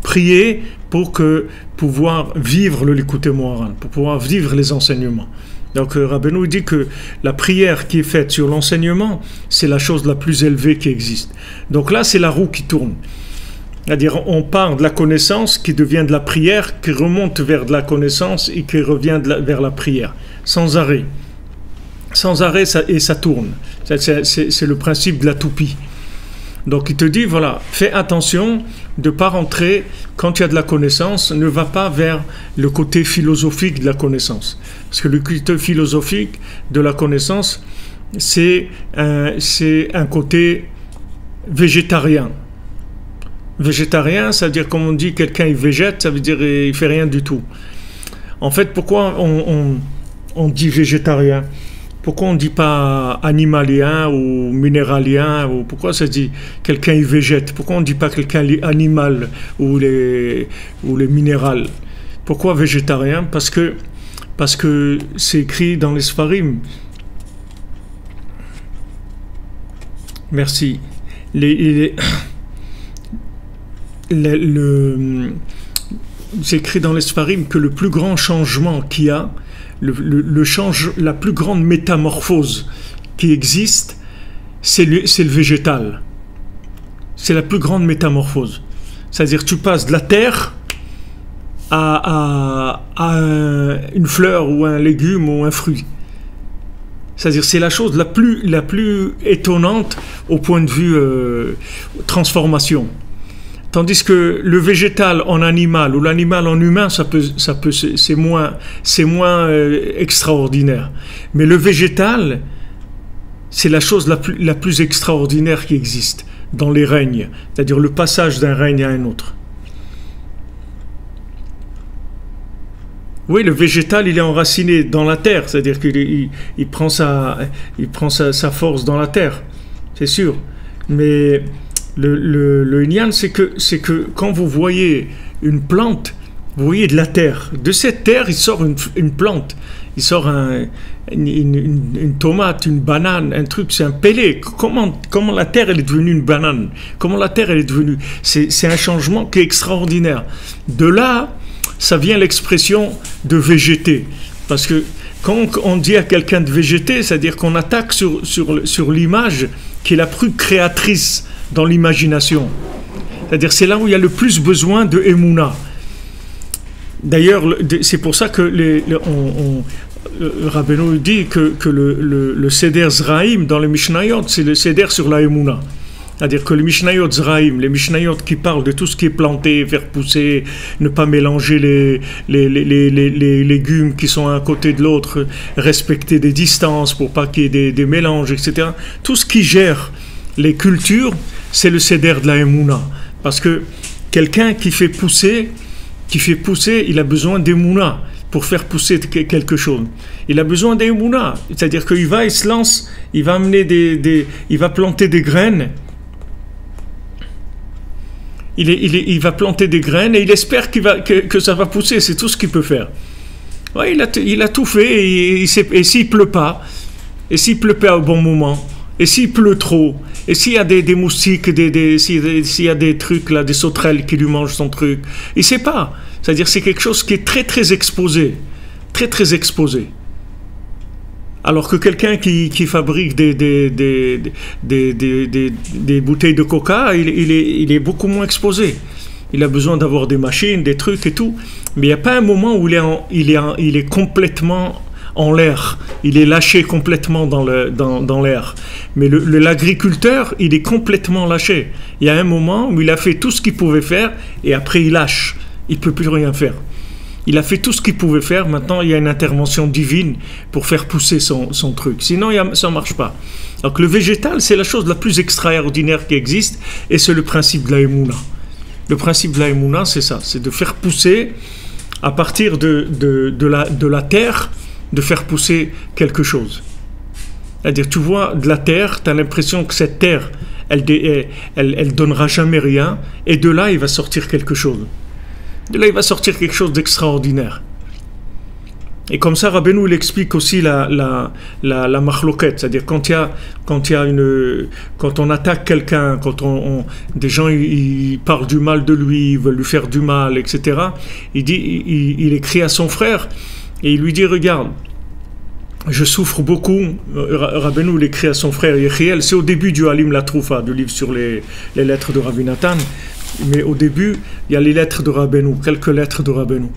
prier pour pouvoir vivre l'écouter Moharan, pour pouvoir vivre les enseignements. Donc Rabbeinu dit que la prière qui est faite sur l'enseignement, c'est la chose la plus élevée qui existe. Donc là, c'est la roue qui tourne. C'est-à-dire, on part de la connaissance qui devient de la prière, qui remonte vers de la connaissance et qui revient vers la prière, sans arrêt. Sans arrêt, ça tourne. C'est le principe de la toupie. Donc il te dit, voilà, fais attention de ne pas rentrer, quand tu as de la connaissance, ne va pas vers le côté philosophique de la connaissance. Parce que le côté philosophique de la connaissance, c'est un côté végétarien. Végétarien, ça veut dire, comme on dit, quelqu'un il végète, ça veut dire il ne fait rien du tout. En fait, pourquoi on dit végétarien? pourquoi on ne dit pas animalien ou minéralien, ou pourquoi ça dit quelqu'un y végète? Pourquoi on ne dit pas quelqu'un animal ou les minérales? Pourquoi végétarien? Parce que c'est écrit dans les Sfarim. Merci. C'est écrit dans les Sfarim que le plus grand changement qu'il y a, la plus grande métamorphose qui existe, c'est le végétal. C'est la plus grande métamorphose. C'est-à-dire tu passes de la terre à une fleur ou un légume ou un fruit. C'est-à-dire c'est la chose la plus étonnante au point de vue transformation. Tandis que le végétal en animal ou l'animal en humain, c'est moins extraordinaire. Mais le végétal, c'est la chose la plus extraordinaire qui existe dans les règnes, c'est-à-dire le passage d'un règne à un autre. Oui, le végétal, il est enraciné dans la terre, c'est-à-dire qu'il prend sa force dans la terre, c'est sûr. Mais le Inyan, c'est que quand vous voyez une plante, vous voyez de la terre. De cette terre, il sort une plante. Il sort une tomate, une banane, un truc, c'est un pélé. Comment la terre elle est devenue une banane? Comment la terre elle est devenue? C'est un changement qui est extraordinaire. De là, ça vient l'expression de végéter. Parce que quand on dit à quelqu'un de végéter, c'est-à-dire qu'on attaque sur l'image qui est la plus créatrice dans l'imagination. C'est-à-dire c'est là où il y a le plus besoin de Emouna. D'ailleurs, c'est pour ça que Rabbeinu dit que le Seder Zraim dans les Mishnayot, c'est le Seder sur la Emouna. C'est-à-dire que les Mishnayot Zraim, les Mishnayot qui parlent de tout ce qui est planté, faire pousser, ne pas mélanger les légumes qui sont à un côté de l'autre, respecter des distances pour pas qu'il y ait des mélanges, etc. Tout ce qui gère les cultures, c'est le Seder de la Emouna. Parce que quelqu'un qui fait pousser, il a besoin d'Emouna pour faire pousser quelque chose. Il a besoin d'Emouna. C'est-à-dire qu'il il se lance, il va amener il va planter des graines. Il va planter des graines et il espère que ça va pousser. C'est tout ce qu'il peut faire. Ouais, il a tout fait et s'il pleut pas, et s'il pleut pas au bon moment, et s'il pleut trop, et s'il y a des moustiques, s'il y a des trucs là, des sauterelles qui lui mangent son truc, il sait pas. C'est-à-dire c'est quelque chose qui est très très exposé, très très exposé. Alors que quelqu'un qui fabrique des bouteilles de coca, il est beaucoup moins exposé. Il a besoin d'avoir des machines, des trucs et tout. Mais il n'y a pas un moment où il est complètement en l'air. Il est lâché complètement dans l'air. Mais l'agriculteur, il est complètement lâché. Il y a un moment où il a fait tout ce qu'il pouvait faire et après il lâche. Il ne peut plus rien faire. Il a fait tout ce qu'il pouvait faire. Maintenant, il y a une intervention divine pour faire pousser son truc. Sinon, ça ne marche pas. Donc, le végétal, c'est la chose la plus extraordinaire qui existe et c'est le principe de la Emouna. Le principe de la Emouna, c'est ça. C'est de faire pousser, à partir de la terre, de faire pousser quelque chose. C'est-à-dire, tu vois de la terre, tu as l'impression que cette terre, elle donnera jamais rien et de là, il va sortir quelque chose. De là, il va sortir quelque chose d'extraordinaire. Et comme ça, Rabbeinu explique aussi la machloket, c'est-à-dire quand on attaque quelqu'un, quand des gens ils parlent du mal de lui, ils veulent lui faire du mal, etc. Il écrit à son frère et il lui dit regarde, je souffre beaucoup. Rabbeinu l'écrit à son frère Yechiel, c'est au début du Halim la Troufa, du livre sur les lettres de Rabbi Nathan. Mais au début, il y a les lettres de Rabbeinu, quelques lettres de Rabbeinu.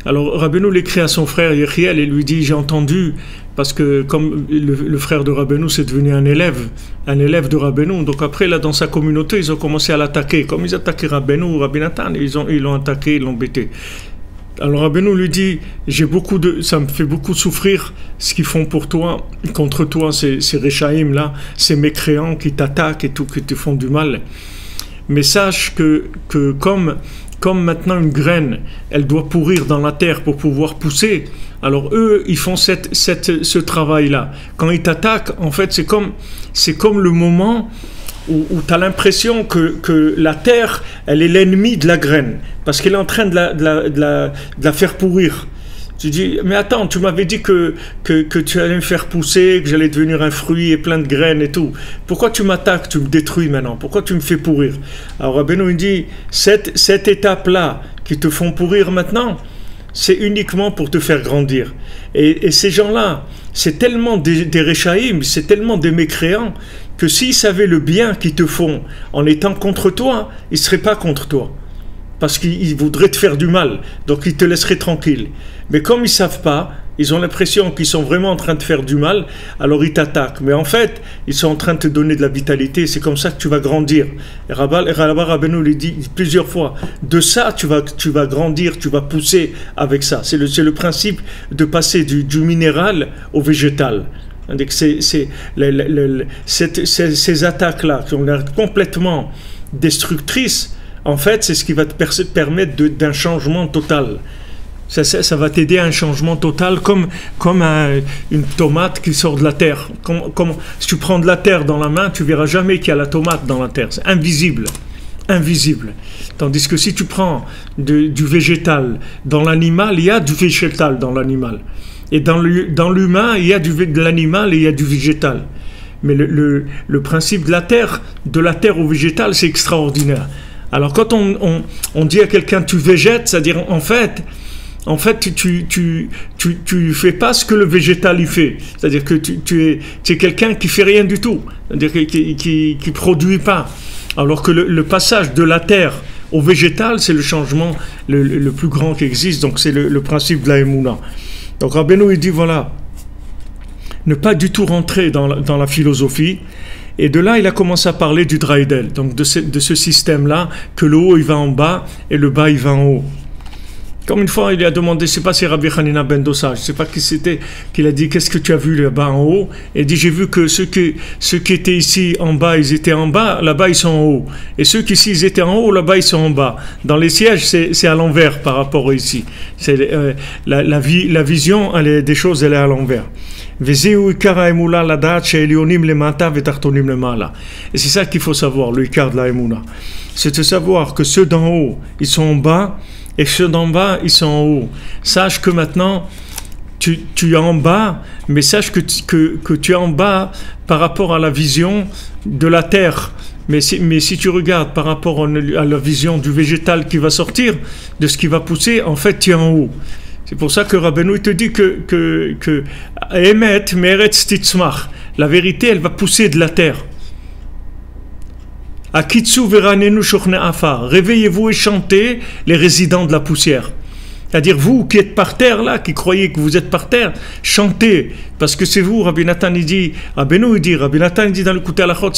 Alors Rabbeinu l'écrit à son frère Yechiel et lui dit j'ai entendu, parce que comme le frère de Rabbeinu c'est devenu un élève de Rabbeinu, donc après là dans sa communauté ils ont commencé à l'attaquer, comme ils attaquaient Rabbeinu, Rabbi Nathan, ils l'ont attaqué, ils l'ont embêté. Alors Rabbeinu lui dit ça me fait beaucoup souffrir ce qu'ils font pour toi, contre toi, ces Réchaïm là, ces mécréants qui t'attaquent et tout, qui te font du mal. Mais sache que comme comme maintenant une graine, elle doit pourrir dans la terre pour pouvoir pousser, alors eux, ils font ce travail-là. Quand ils t'attaquent, en fait, c'est comme le moment où tu as l'impression que la terre, elle est l'ennemi de la graine, parce qu'elle est en train de la faire pourrir. Tu dis, mais attends, tu m'avais dit que tu allais me faire pousser, que j'allais devenir un fruit et plein de graines et tout. Pourquoi tu m'attaques, tu me détruis maintenant? Pourquoi tu me fais pourrir? Alors Rabbeinu dit, cette étape-là qui te font pourrir maintenant, c'est uniquement pour te faire grandir. Et ces gens-là, c'est tellement des réchaïm, c'est tellement des mécréants, que s'ils savaient le bien qu'ils te font en étant contre toi, ils ne seraient pas contre toi. Parce qu'ils voudraient te faire du mal, donc ils te laisseraient tranquille. Mais comme ils ne savent pas, ils ont l'impression qu'ils sont vraiment en train de faire du mal, alors ils t'attaquent. Mais en fait, ils sont en train de te donner de la vitalité, c'est comme ça que tu vas grandir. Et Rabbeinu lui dit plusieurs fois, de ça tu vas grandir, tu vas pousser avec ça. C'est le principe de passer du minéral au végétal. Ces attaques-là, qui ont l'air complètement destructrices, en fait, c'est ce qui va te permettre d'un changement total. Ça va t'aider à un changement total, comme une tomate qui sort de la terre. Si tu prends de la terre dans la main, tu verras jamais qu'il y a la tomate dans la terre. C'est invisible. Invisible. Tandis que si tu prends du végétal dans l'animal, il y a du végétal dans l'animal. Et dans l'humain, il y a de l'animal et il y a du végétal. Mais le principe de la terre au végétal, c'est extraordinaire. Alors quand on dit à quelqu'un tu végètes, c'est-à-dire en fait tu fais pas ce que le végétal il fait, c'est-à-dire que tu es quelqu'un qui fait rien du tout, c'est-à-dire qui produit pas. Alors que le passage de la terre au végétal, c'est le changement le plus grand qui existe, donc c'est le principe de la Emouna. Donc Rabbeinu il dit voilà, ne pas du tout rentrer dans la philosophie. Et de là, il a commencé à parler du Dreidel, donc de ce système-là, que le haut, il va en bas, et le bas, il va en haut. Comme une fois, il a demandé, je ne sais pas si Rabbi Hanina ben Dosa, je ne sais pas qui c'était, qu'il a dit, qu'est-ce que tu as vu là-bas en haut? Et il dit, j'ai vu que ceux qui étaient ici en bas, ils étaient en bas, là-bas, ils sont en haut. Et ceux qui ici, ils étaient en haut, là-bas, ils sont en bas. Dans les sièges, c'est à l'envers par rapport à ici. La vision, des choses, elle est à l'envers. Et c'est ça qu'il faut savoir, le Ikar de la Emouna. C'est de savoir que ceux d'en haut, ils sont en bas, et ceux d'en bas, ils sont en haut. Sache que maintenant, tu es en bas, mais sache que tu es en bas par rapport à la vision de la terre. Mais si tu regardes par rapport à la vision du végétal qui va sortir, de ce qui va pousser, en fait, tu es en haut. C'est pour ça que Rabbeinu te dit que Emet Meretz Titzmach, la vérité, elle va pousser de la terre. Akitsu veranenu shochne afar, réveillez-vous et chantez les résidents de la poussière. C'est-à-dire vous qui êtes par terre là, qui croyez que vous êtes par terre, chantez, parce que c'est vous, Rabbi Nathan il dit, Rabbi Nathan il dit dans le Kouté Halachot,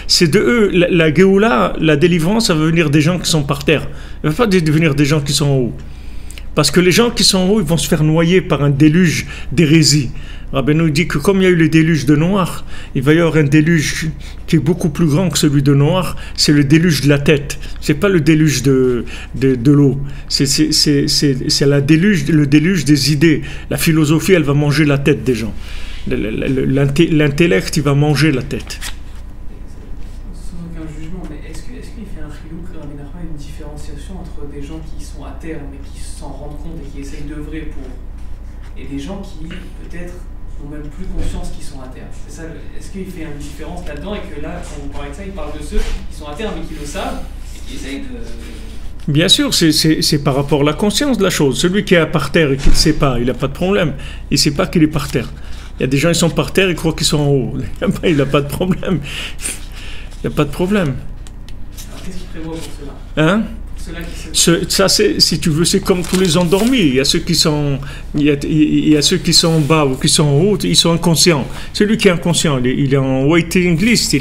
c'est de eux, la Géoula, la délivrance, ça va venir des gens qui sont par terre. Il ne va pas devenir des gens qui sont en haut. Parce que les gens qui sont en haut, ils vont se faire noyer par un déluge d'hérésie. Rabbeinu dit que comme il y a eu le déluge de Noach, il va y avoir un déluge qui est beaucoup plus grand que celui de Noach, c'est le déluge de la tête. C'est pas le déluge de l'eau. C'est le déluge des idées. La philosophie, elle va manger la tête des gens. L'intellect, il va manger la tête. Sans aucun jugement, mais est-ce qu'il fait un chilouk, une différenciation entre des gens qui sont à terre mais qui s'en rendent compte et qui essayent d'œuvrer pour, et des gens qui peut-être n'ont même plus conscience qu'ils sont à terre? C'est ça. Est-ce qu'il fait une différence là-dedans et que là, quand vous parlez de ça, il parle de ceux qui sont à terre mais qui le savent et qui essayent de... Bien sûr, c'est par rapport à la conscience de la chose. Celui qui est par terre et qui ne sait pas, il n'a pas de problème. Il ne sait pas qu'il est par terre. Il y a des gens qui sont par terre et croient qu'ils sont en haut. Il n'a pas de problème. Il n'y a pas de problème. Alors qu'est-ce qu'il prévoit pour cela? Hein? Ça, si tu veux, c'est comme tous les endormis. Il y a ceux qui sont en bas ou qui sont en haut, ils sont inconscients. Celui qui est inconscient, il est en waiting list,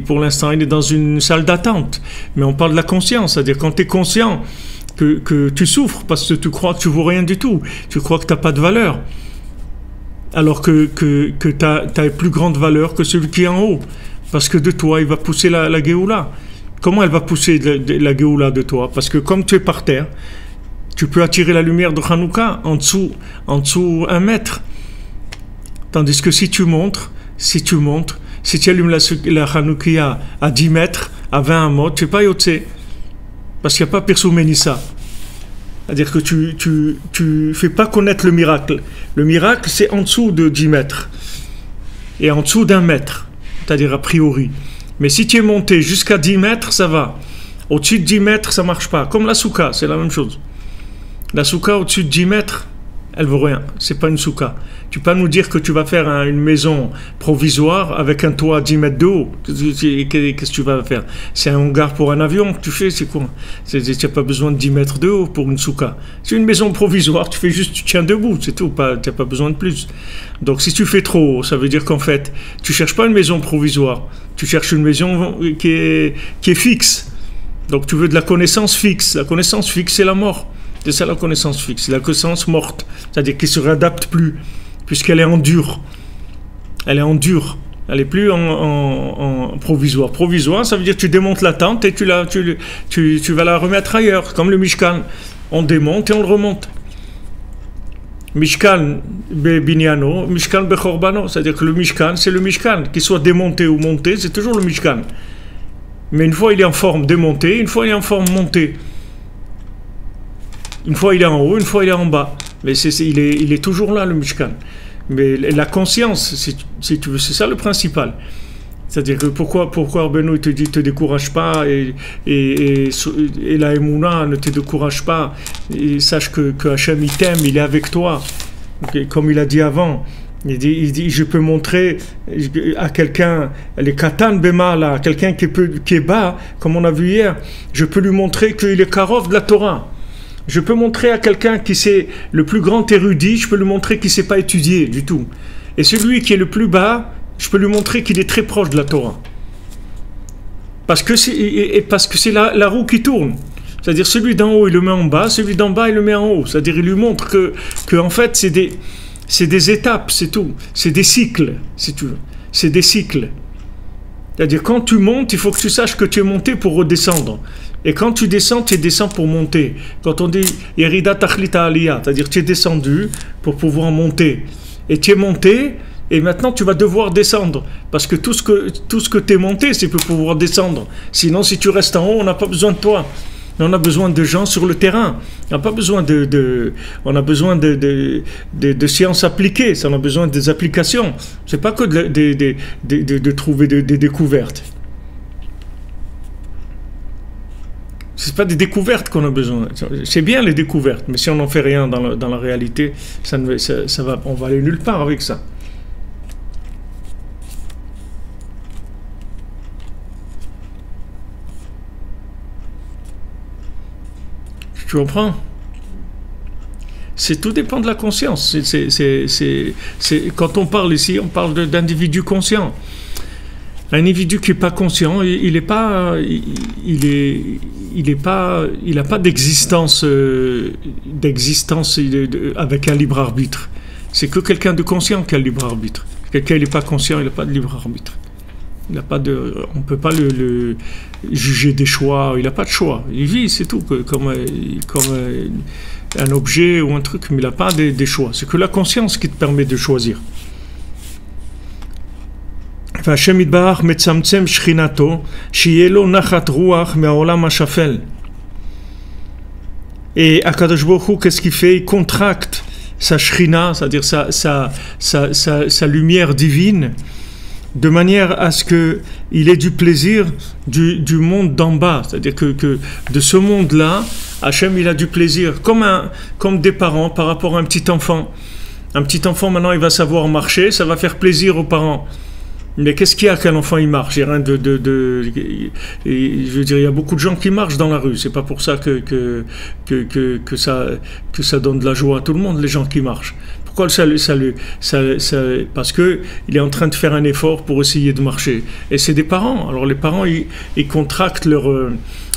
pour l'instant, il est dans une salle d'attente. Mais on parle de la conscience, c'est-à-dire quand tu es conscient que tu souffres parce que tu crois que tu ne vaux rien du tout, tu crois que tu n'as pas de valeur, alors que tu as plus grande valeur que celui qui est en haut, parce que de toi, il va pousser la Géoula. Comment elle va pousser la Géoula de toi? Parce que comme tu es par terre, tu peux attirer la lumière de Hanouka en dessous 1 mètre. Tandis que si tu montes, si tu allumes la Hanoukia à 10 mètres, à 20 amot, tu ne fais pas Yotse. Parce qu'il n'y a pas Pirsou Ménissa. C'est-à-dire que tu fais pas connaître le miracle. Le miracle, c'est en dessous de 10 mètres. Et en dessous d'1 mètre. C'est-à-dire a priori. Mais si tu es monté jusqu'à 10 mètres, ça va. Au-dessus de 10 mètres, ça ne marche pas. Comme la souka, c'est la même chose. La souka au-dessus de 10 mètres, elle vaut rien. C'est pas une souka. Tu peux pas nous dire que tu vas faire une maison provisoire avec un toit à 10 mètres de haut. Qu'est-ce que tu vas faire? C'est un hangar pour un avion que tu fais, c'est quoi? Tu n'as pas besoin de 10 mètres de haut pour une souka. C'est une maison provisoire, tu tiens debout, c'est tout. Tu n'as pas besoin de plus. Donc si tu fais trop haut, ça veut dire qu'en fait, tu cherches pas une maison provisoire. Tu cherches une maison qui est fixe. Donc tu veux de la connaissance fixe. La connaissance fixe, c'est la mort. C'est ça la connaissance fixe, la connaissance morte, c'est-à-dire qui ne se réadapte plus, puisqu'elle est en dur. Elle est en dur, elle n'est plus en provisoire. Provisoire, ça veut dire que tu démontes la tente et tu vas la remettre ailleurs, comme le Mishkan. On démonte et on le remonte. Mishkan be-binyano, Mishkan be-chorbano, c'est-à-dire que le Mishkan, c'est le Mishkan. Qu'il soit démonté ou monté, c'est toujours le Mishkan. Mais une fois il est en forme démontée, une fois il est en forme montée. Une fois il est en haut, une fois il est en bas. Mais il est toujours là, le Mishkan. Mais la conscience, si tu veux, c'est ça le principal. C'est-à-dire que pourquoi Benoît te dit te décourage pas et la Emouna ne te décourage pas et sache que Hachem il t'aime, il est avec toi. Comme il a dit avant, il dit je peux montrer à quelqu'un, les katan bema là, quelqu'un qui est bas, comme on a vu hier, je peux lui montrer qu'il est karov de la Torah. Je peux montrer à quelqu'un qui c'est le plus grand érudit, je peux lui montrer qu'il ne sait pas étudier du tout. Et celui qui est le plus bas, je peux lui montrer qu'il est très proche de la Torah. Parce que c'est la roue qui tourne. C'est-à-dire celui d'en haut, il le met en bas, celui d'en bas, il le met en haut. C'est-à-dire il lui montre que en fait, c'est des étapes, c'est tout. C'est des cycles, si tu veux. C'est des cycles. C'est-à-dire quand tu montes, il faut que tu saches que tu es monté pour redescendre. Et quand tu descends pour monter. Que dit Yerida Tachlita Aliyah, c'est-à-dire tu es descendu pour pouvoir monter. Et tu es monté, et maintenant tu vas devoir descendre. Parce que tout ce que tu es monté, c'est pour pouvoir descendre. Sinon, si tu restes en haut, on n'a pas besoin de toi. On a besoin de gens sur le terrain. On n'a pas besoin on a besoin de sciences appliquées. On a besoin des applications. C'est pas que de trouver des découvertes. C'est pas des découvertes qu'on a besoin. C'est bien les découvertes, mais si on n'en fait rien dans la réalité, on va aller nulle part avec ça. Tu comprends? Tout dépend de la conscience. Quand on parle ici, on parle d'individus conscients. Un individu qui n'est pas conscient, il n'a pas d'existence avec un libre arbitre. C'est que quelqu'un de conscient qui a le libre arbitre. Quelqu'un qui n'est pas conscient, il n'a pas de libre arbitre. On ne peut pas le juger des choix. Il n'a pas de choix. Il vit, c'est tout, comme un objet ou un truc, mais il n'a pas des choix. C'est que la conscience qui te permet de choisir. והשם יתברך מצמצם שכינתו, שיהיה לו נחת רוח מהעולם השפל. Et Akadosh Baruch Hu, qu'est-ce qu'il fait? Il contracte sa shrina, c'est-à-dire sa lumière divine, de manière à ce qu'il ait du plaisir du monde d'en bas. C'est-à-dire que de ce monde-là, Hachem, il a du plaisir, comme des parents par rapport à un petit enfant. Un petit enfant, maintenant, il va savoir marcher, ça va faire plaisir aux parents. Mais qu'est-ce qu'il y a qu'un enfant il marche? Il y a rien je veux dire, il y a beaucoup de gens qui marchent dans la rue. C'est pas pour ça que ça donne de la joie à tout le monde, les gens qui marchent. Pourquoi parce que il est en train de faire un effort pour essayer de marcher. Et c'est des parents. Alors les parents, ils contractent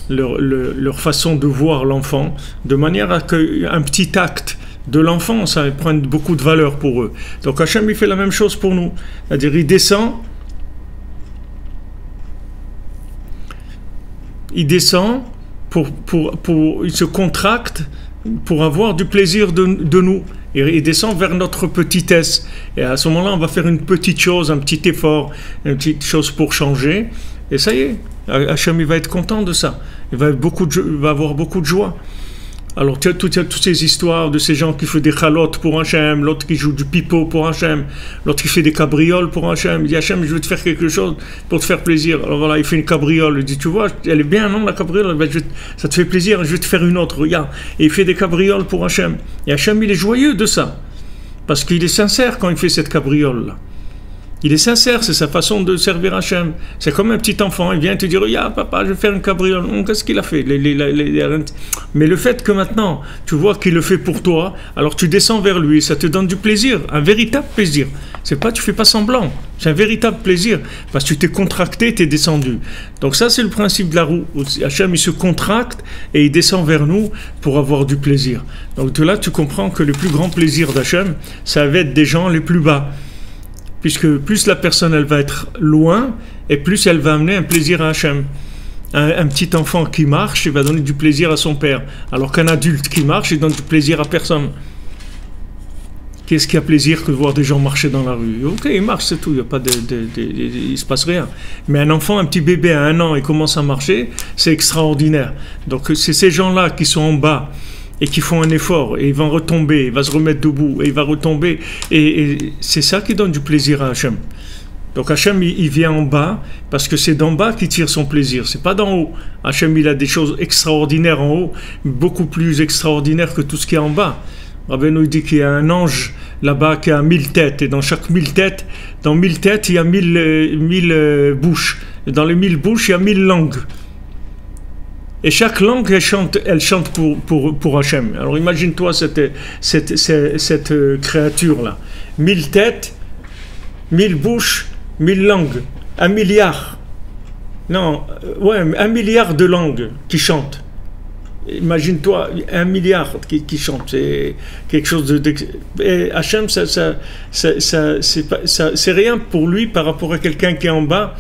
leur façon de voir l'enfant, de manière à qu'un petit acte de l'enfant, ça prend beaucoup de valeur pour eux. Donc Hachem, il fait la même chose pour nous. C'est-à-dire, il descend il descend il se contracte pour avoir du plaisir de nous. Et il descend vers notre petitesse. Et à ce moment-là, on va faire une petite chose, un petit effort, une petite chose pour changer. Et ça y est, Hachem, il va être content de ça. Il va avoir beaucoup de joie. Alors, tu as toutes ces histoires de ces gens qui font des chalotes pour Hachem, l'autre qui joue du pipeau pour Hachem, l'autre qui fait des cabrioles pour Hachem. Il dit, Hachem, je veux te faire quelque chose pour te faire plaisir. Alors voilà, il fait une cabriole. Il dit, tu vois, elle est bien, non, la cabriole? Ça te fait plaisir, je vais te faire une autre, regarde. Et il fait des cabrioles pour Hachem. Et Hachem, il est joyeux de ça. Parce qu'il est sincère quand il fait cette cabriole-là. Il est sincère, c'est sa façon de servir Hachem. C'est comme un petit enfant, il vient te dire, regarde papa, je vais faire une cabriole. Qu'est-ce qu'il a fait? Mais le fait que maintenant, tu vois qu'il le fait pour toi, alors tu descends vers lui, ça te donne du plaisir, un véritable plaisir. C'est pas, tu fais pas semblant, c'est un véritable plaisir, parce que tu t'es contracté, tu es descendu. Donc ça, c'est le principe de la roue. Hachem, il se contracte et il descend vers nous pour avoir du plaisir. Donc de là, tu comprends que le plus grand plaisir d'Hachem, ça va être des gens les plus bas. Puisque plus la personne elle va être loin, et plus elle va amener un plaisir à Hachem. Un petit enfant qui marche, il va donner du plaisir à son père. Alors qu'un adulte qui marche, il donne du plaisir à personne. Qu'est-ce qui a plaisir que de voir des gens marcher dans la rue? Ok, ils marchent, c'est tout, il ne se passe rien. Mais un enfant, un petit bébé à 1 an, il commence à marcher, c'est extraordinaire. Donc c'est ces gens-là qui sont en bas, et qui font un effort, et il va retomber, il va se remettre debout, et il va retomber, et c'est ça qui donne du plaisir à Hachem. Donc Hachem, il vient en bas, parce que c'est d'en bas qu'il tire son plaisir, c'est pas d'en haut. Hachem, il a des choses extraordinaires en haut, beaucoup plus extraordinaires que tout ce qui est en bas. Rabbeinu dit qu'il y a un ange là-bas qui a 1000 têtes, et dans chaque 1000 têtes, dans 1000 têtes, il y a 1000 bouches, et dans les 1000 bouches, il y a 1000 langues. Et chaque langue, elle chante pour Hachem. Alors imagine-toi cette créature-là. 1000 têtes, 1000 bouches, 1000 langues. 1 milliard. Non, ouais, 1 milliard de langues qui chantent. Imagine-toi, 1 milliard qui chantent. C'est quelque chose de... Et Hachem, c'est rien pour lui par rapport à quelqu'un qui est en bas,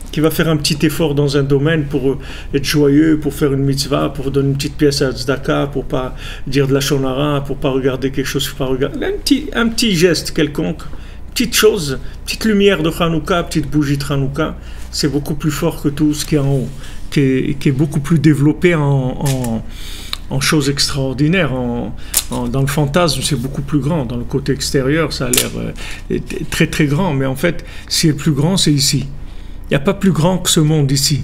qui va faire un petit effort dans un domaine pour être joyeux, pour faire une mitzvah, pour donner une petite pièce à tzedaka, pour pas dire de la shonara, pour pas regarder quelque chose, pour pas regarder un petit geste quelconque, petite chose, petite lumière de Hanouka, petite bougie de Hanouka, c'est beaucoup plus fort que tout ce qui est en haut, qui est beaucoup plus développé en choses extraordinaires. Dans le fantasme, c'est beaucoup plus grand. Dans le côté extérieur, ça a l'air très très grand, mais en fait, ce qui est plus grand, c'est ici. Il n'y a pas plus grand que ce monde ici,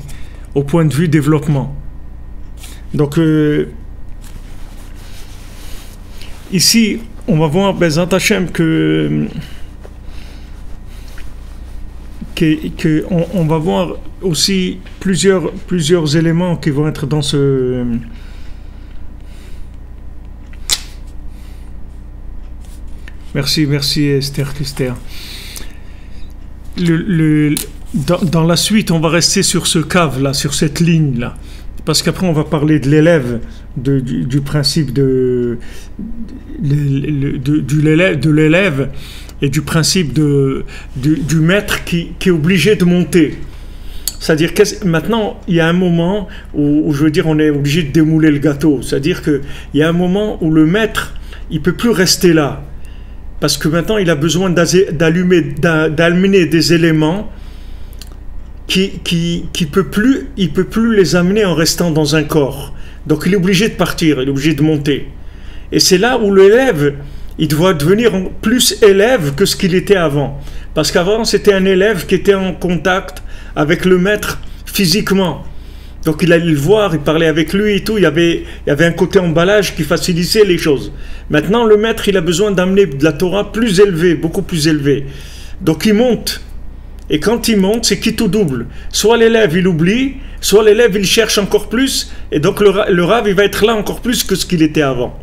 au point de vue développement. Donc, ici, on va voir, Bezat Hachem, on va voir aussi plusieurs éléments qui vont être dans ce... Merci Esther Christer. Dans la suite, on va rester sur ce cave-là, sur cette ligne-là. Parce qu'après, on va parler de l'élève, du principe de l'élève et du principe du maître qui est obligé de monter. C'est-à-dire que maintenant, il y a un moment où, je veux dire, on est obligé de démouler le gâteau. C'est-à-dire qu'il y a un moment où le maître, il ne peut plus rester là. Parce que maintenant, il a besoin d'amener des éléments il peut plus les amener en restant dans un corps. Donc il est obligé de partir, il est obligé de monter. Et c'est là où l'élève, il doit devenir plus élève que ce qu'il était avant. Parce qu'avant, c'était un élève qui était en contact avec le maître physiquement. Donc il allait le voir, il parlait avec lui et tout. Il y avait un côté emballage qui facilitait les choses. Maintenant, le maître, il a besoin d'amener de la Torah plus élevée, beaucoup plus élevée. Donc il monte. Et quand il monte, c'est qui tout double. Soit l'élève, il oublie, soit l'élève, il cherche encore plus. Et donc le Rav, il va être là encore plus que ce qu'il était avant.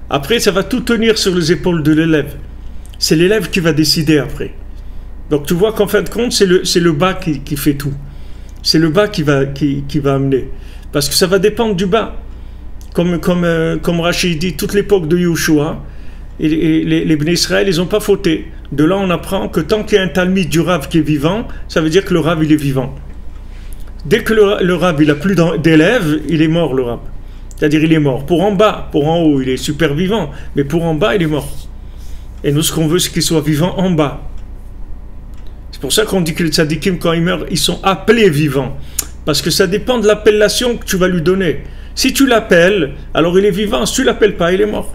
Après, ça va tout tenir sur les épaules de l'élève. C'est l'élève qui va décider après. Donc tu vois qu'en fin de compte, c'est le bas qui fait tout. C'est le bas qui va amener. Parce que ça va dépendre du bas. Comme Rachid dit, toute l'époque de Yeshua, et les Bnei Israël, ils n'ont pas fauté. De là, on apprend que tant qu'il y a un talmide du Rav qui est vivant, ça veut dire que le Rav, il est vivant. Dès que le rab il a plus d'élèves, il est mort le rab. C'est-à-dire il est mort. Pour en bas, pour en haut, il est super vivant, mais pour en bas, il est mort. Et nous, ce qu'on veut, c'est qu'il soit vivant en bas. C'est pour ça qu'on dit que les tzadikim, quand ils meurent, ils sont appelés vivants. Parce que ça dépend de l'appellation que tu vas lui donner. Si tu l'appelles, alors il est vivant. Si tu ne l'appelles pas, il est mort.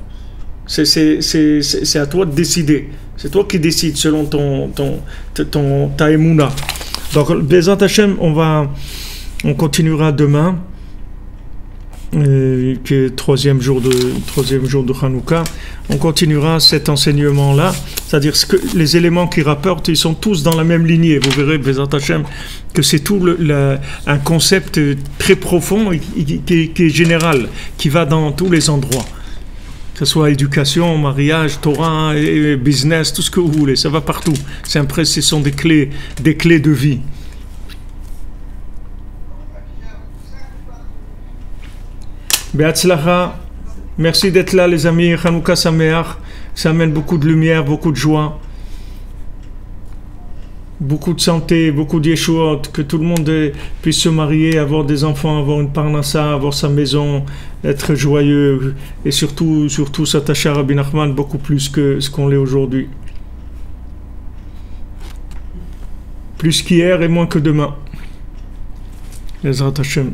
C'est à toi de décider. C'est toi qui décides selon ta émouna. Donc, Bezat Hashem, on continuera demain, qui est troisième jour de Hanouka. On continuera cet enseignement-là, c'est-à-dire que les éléments qui rapportent, ils sont tous dans la même lignée. Vous verrez, Bezat Hashem, que c'est tout un concept très profond et qui est général, qui va dans tous les endroits. Que ce soit éducation, mariage, Torah, et business, tout ce que vous voulez, ça va partout. Ce sont des clés de vie. Be'atzlacha, merci d'être là les amis, Hanouka Sameach, ça amène beaucoup de lumière, beaucoup de joie, beaucoup de santé, beaucoup d'yeshuot, que tout le monde puisse se marier, avoir des enfants, avoir une parnassa, avoir sa maison, être joyeux et surtout s'attacher à Rabbi Nachman beaucoup plus que ce qu'on l'est aujourd'hui. Plus qu'hier et moins que demain. Bezrat Hashem.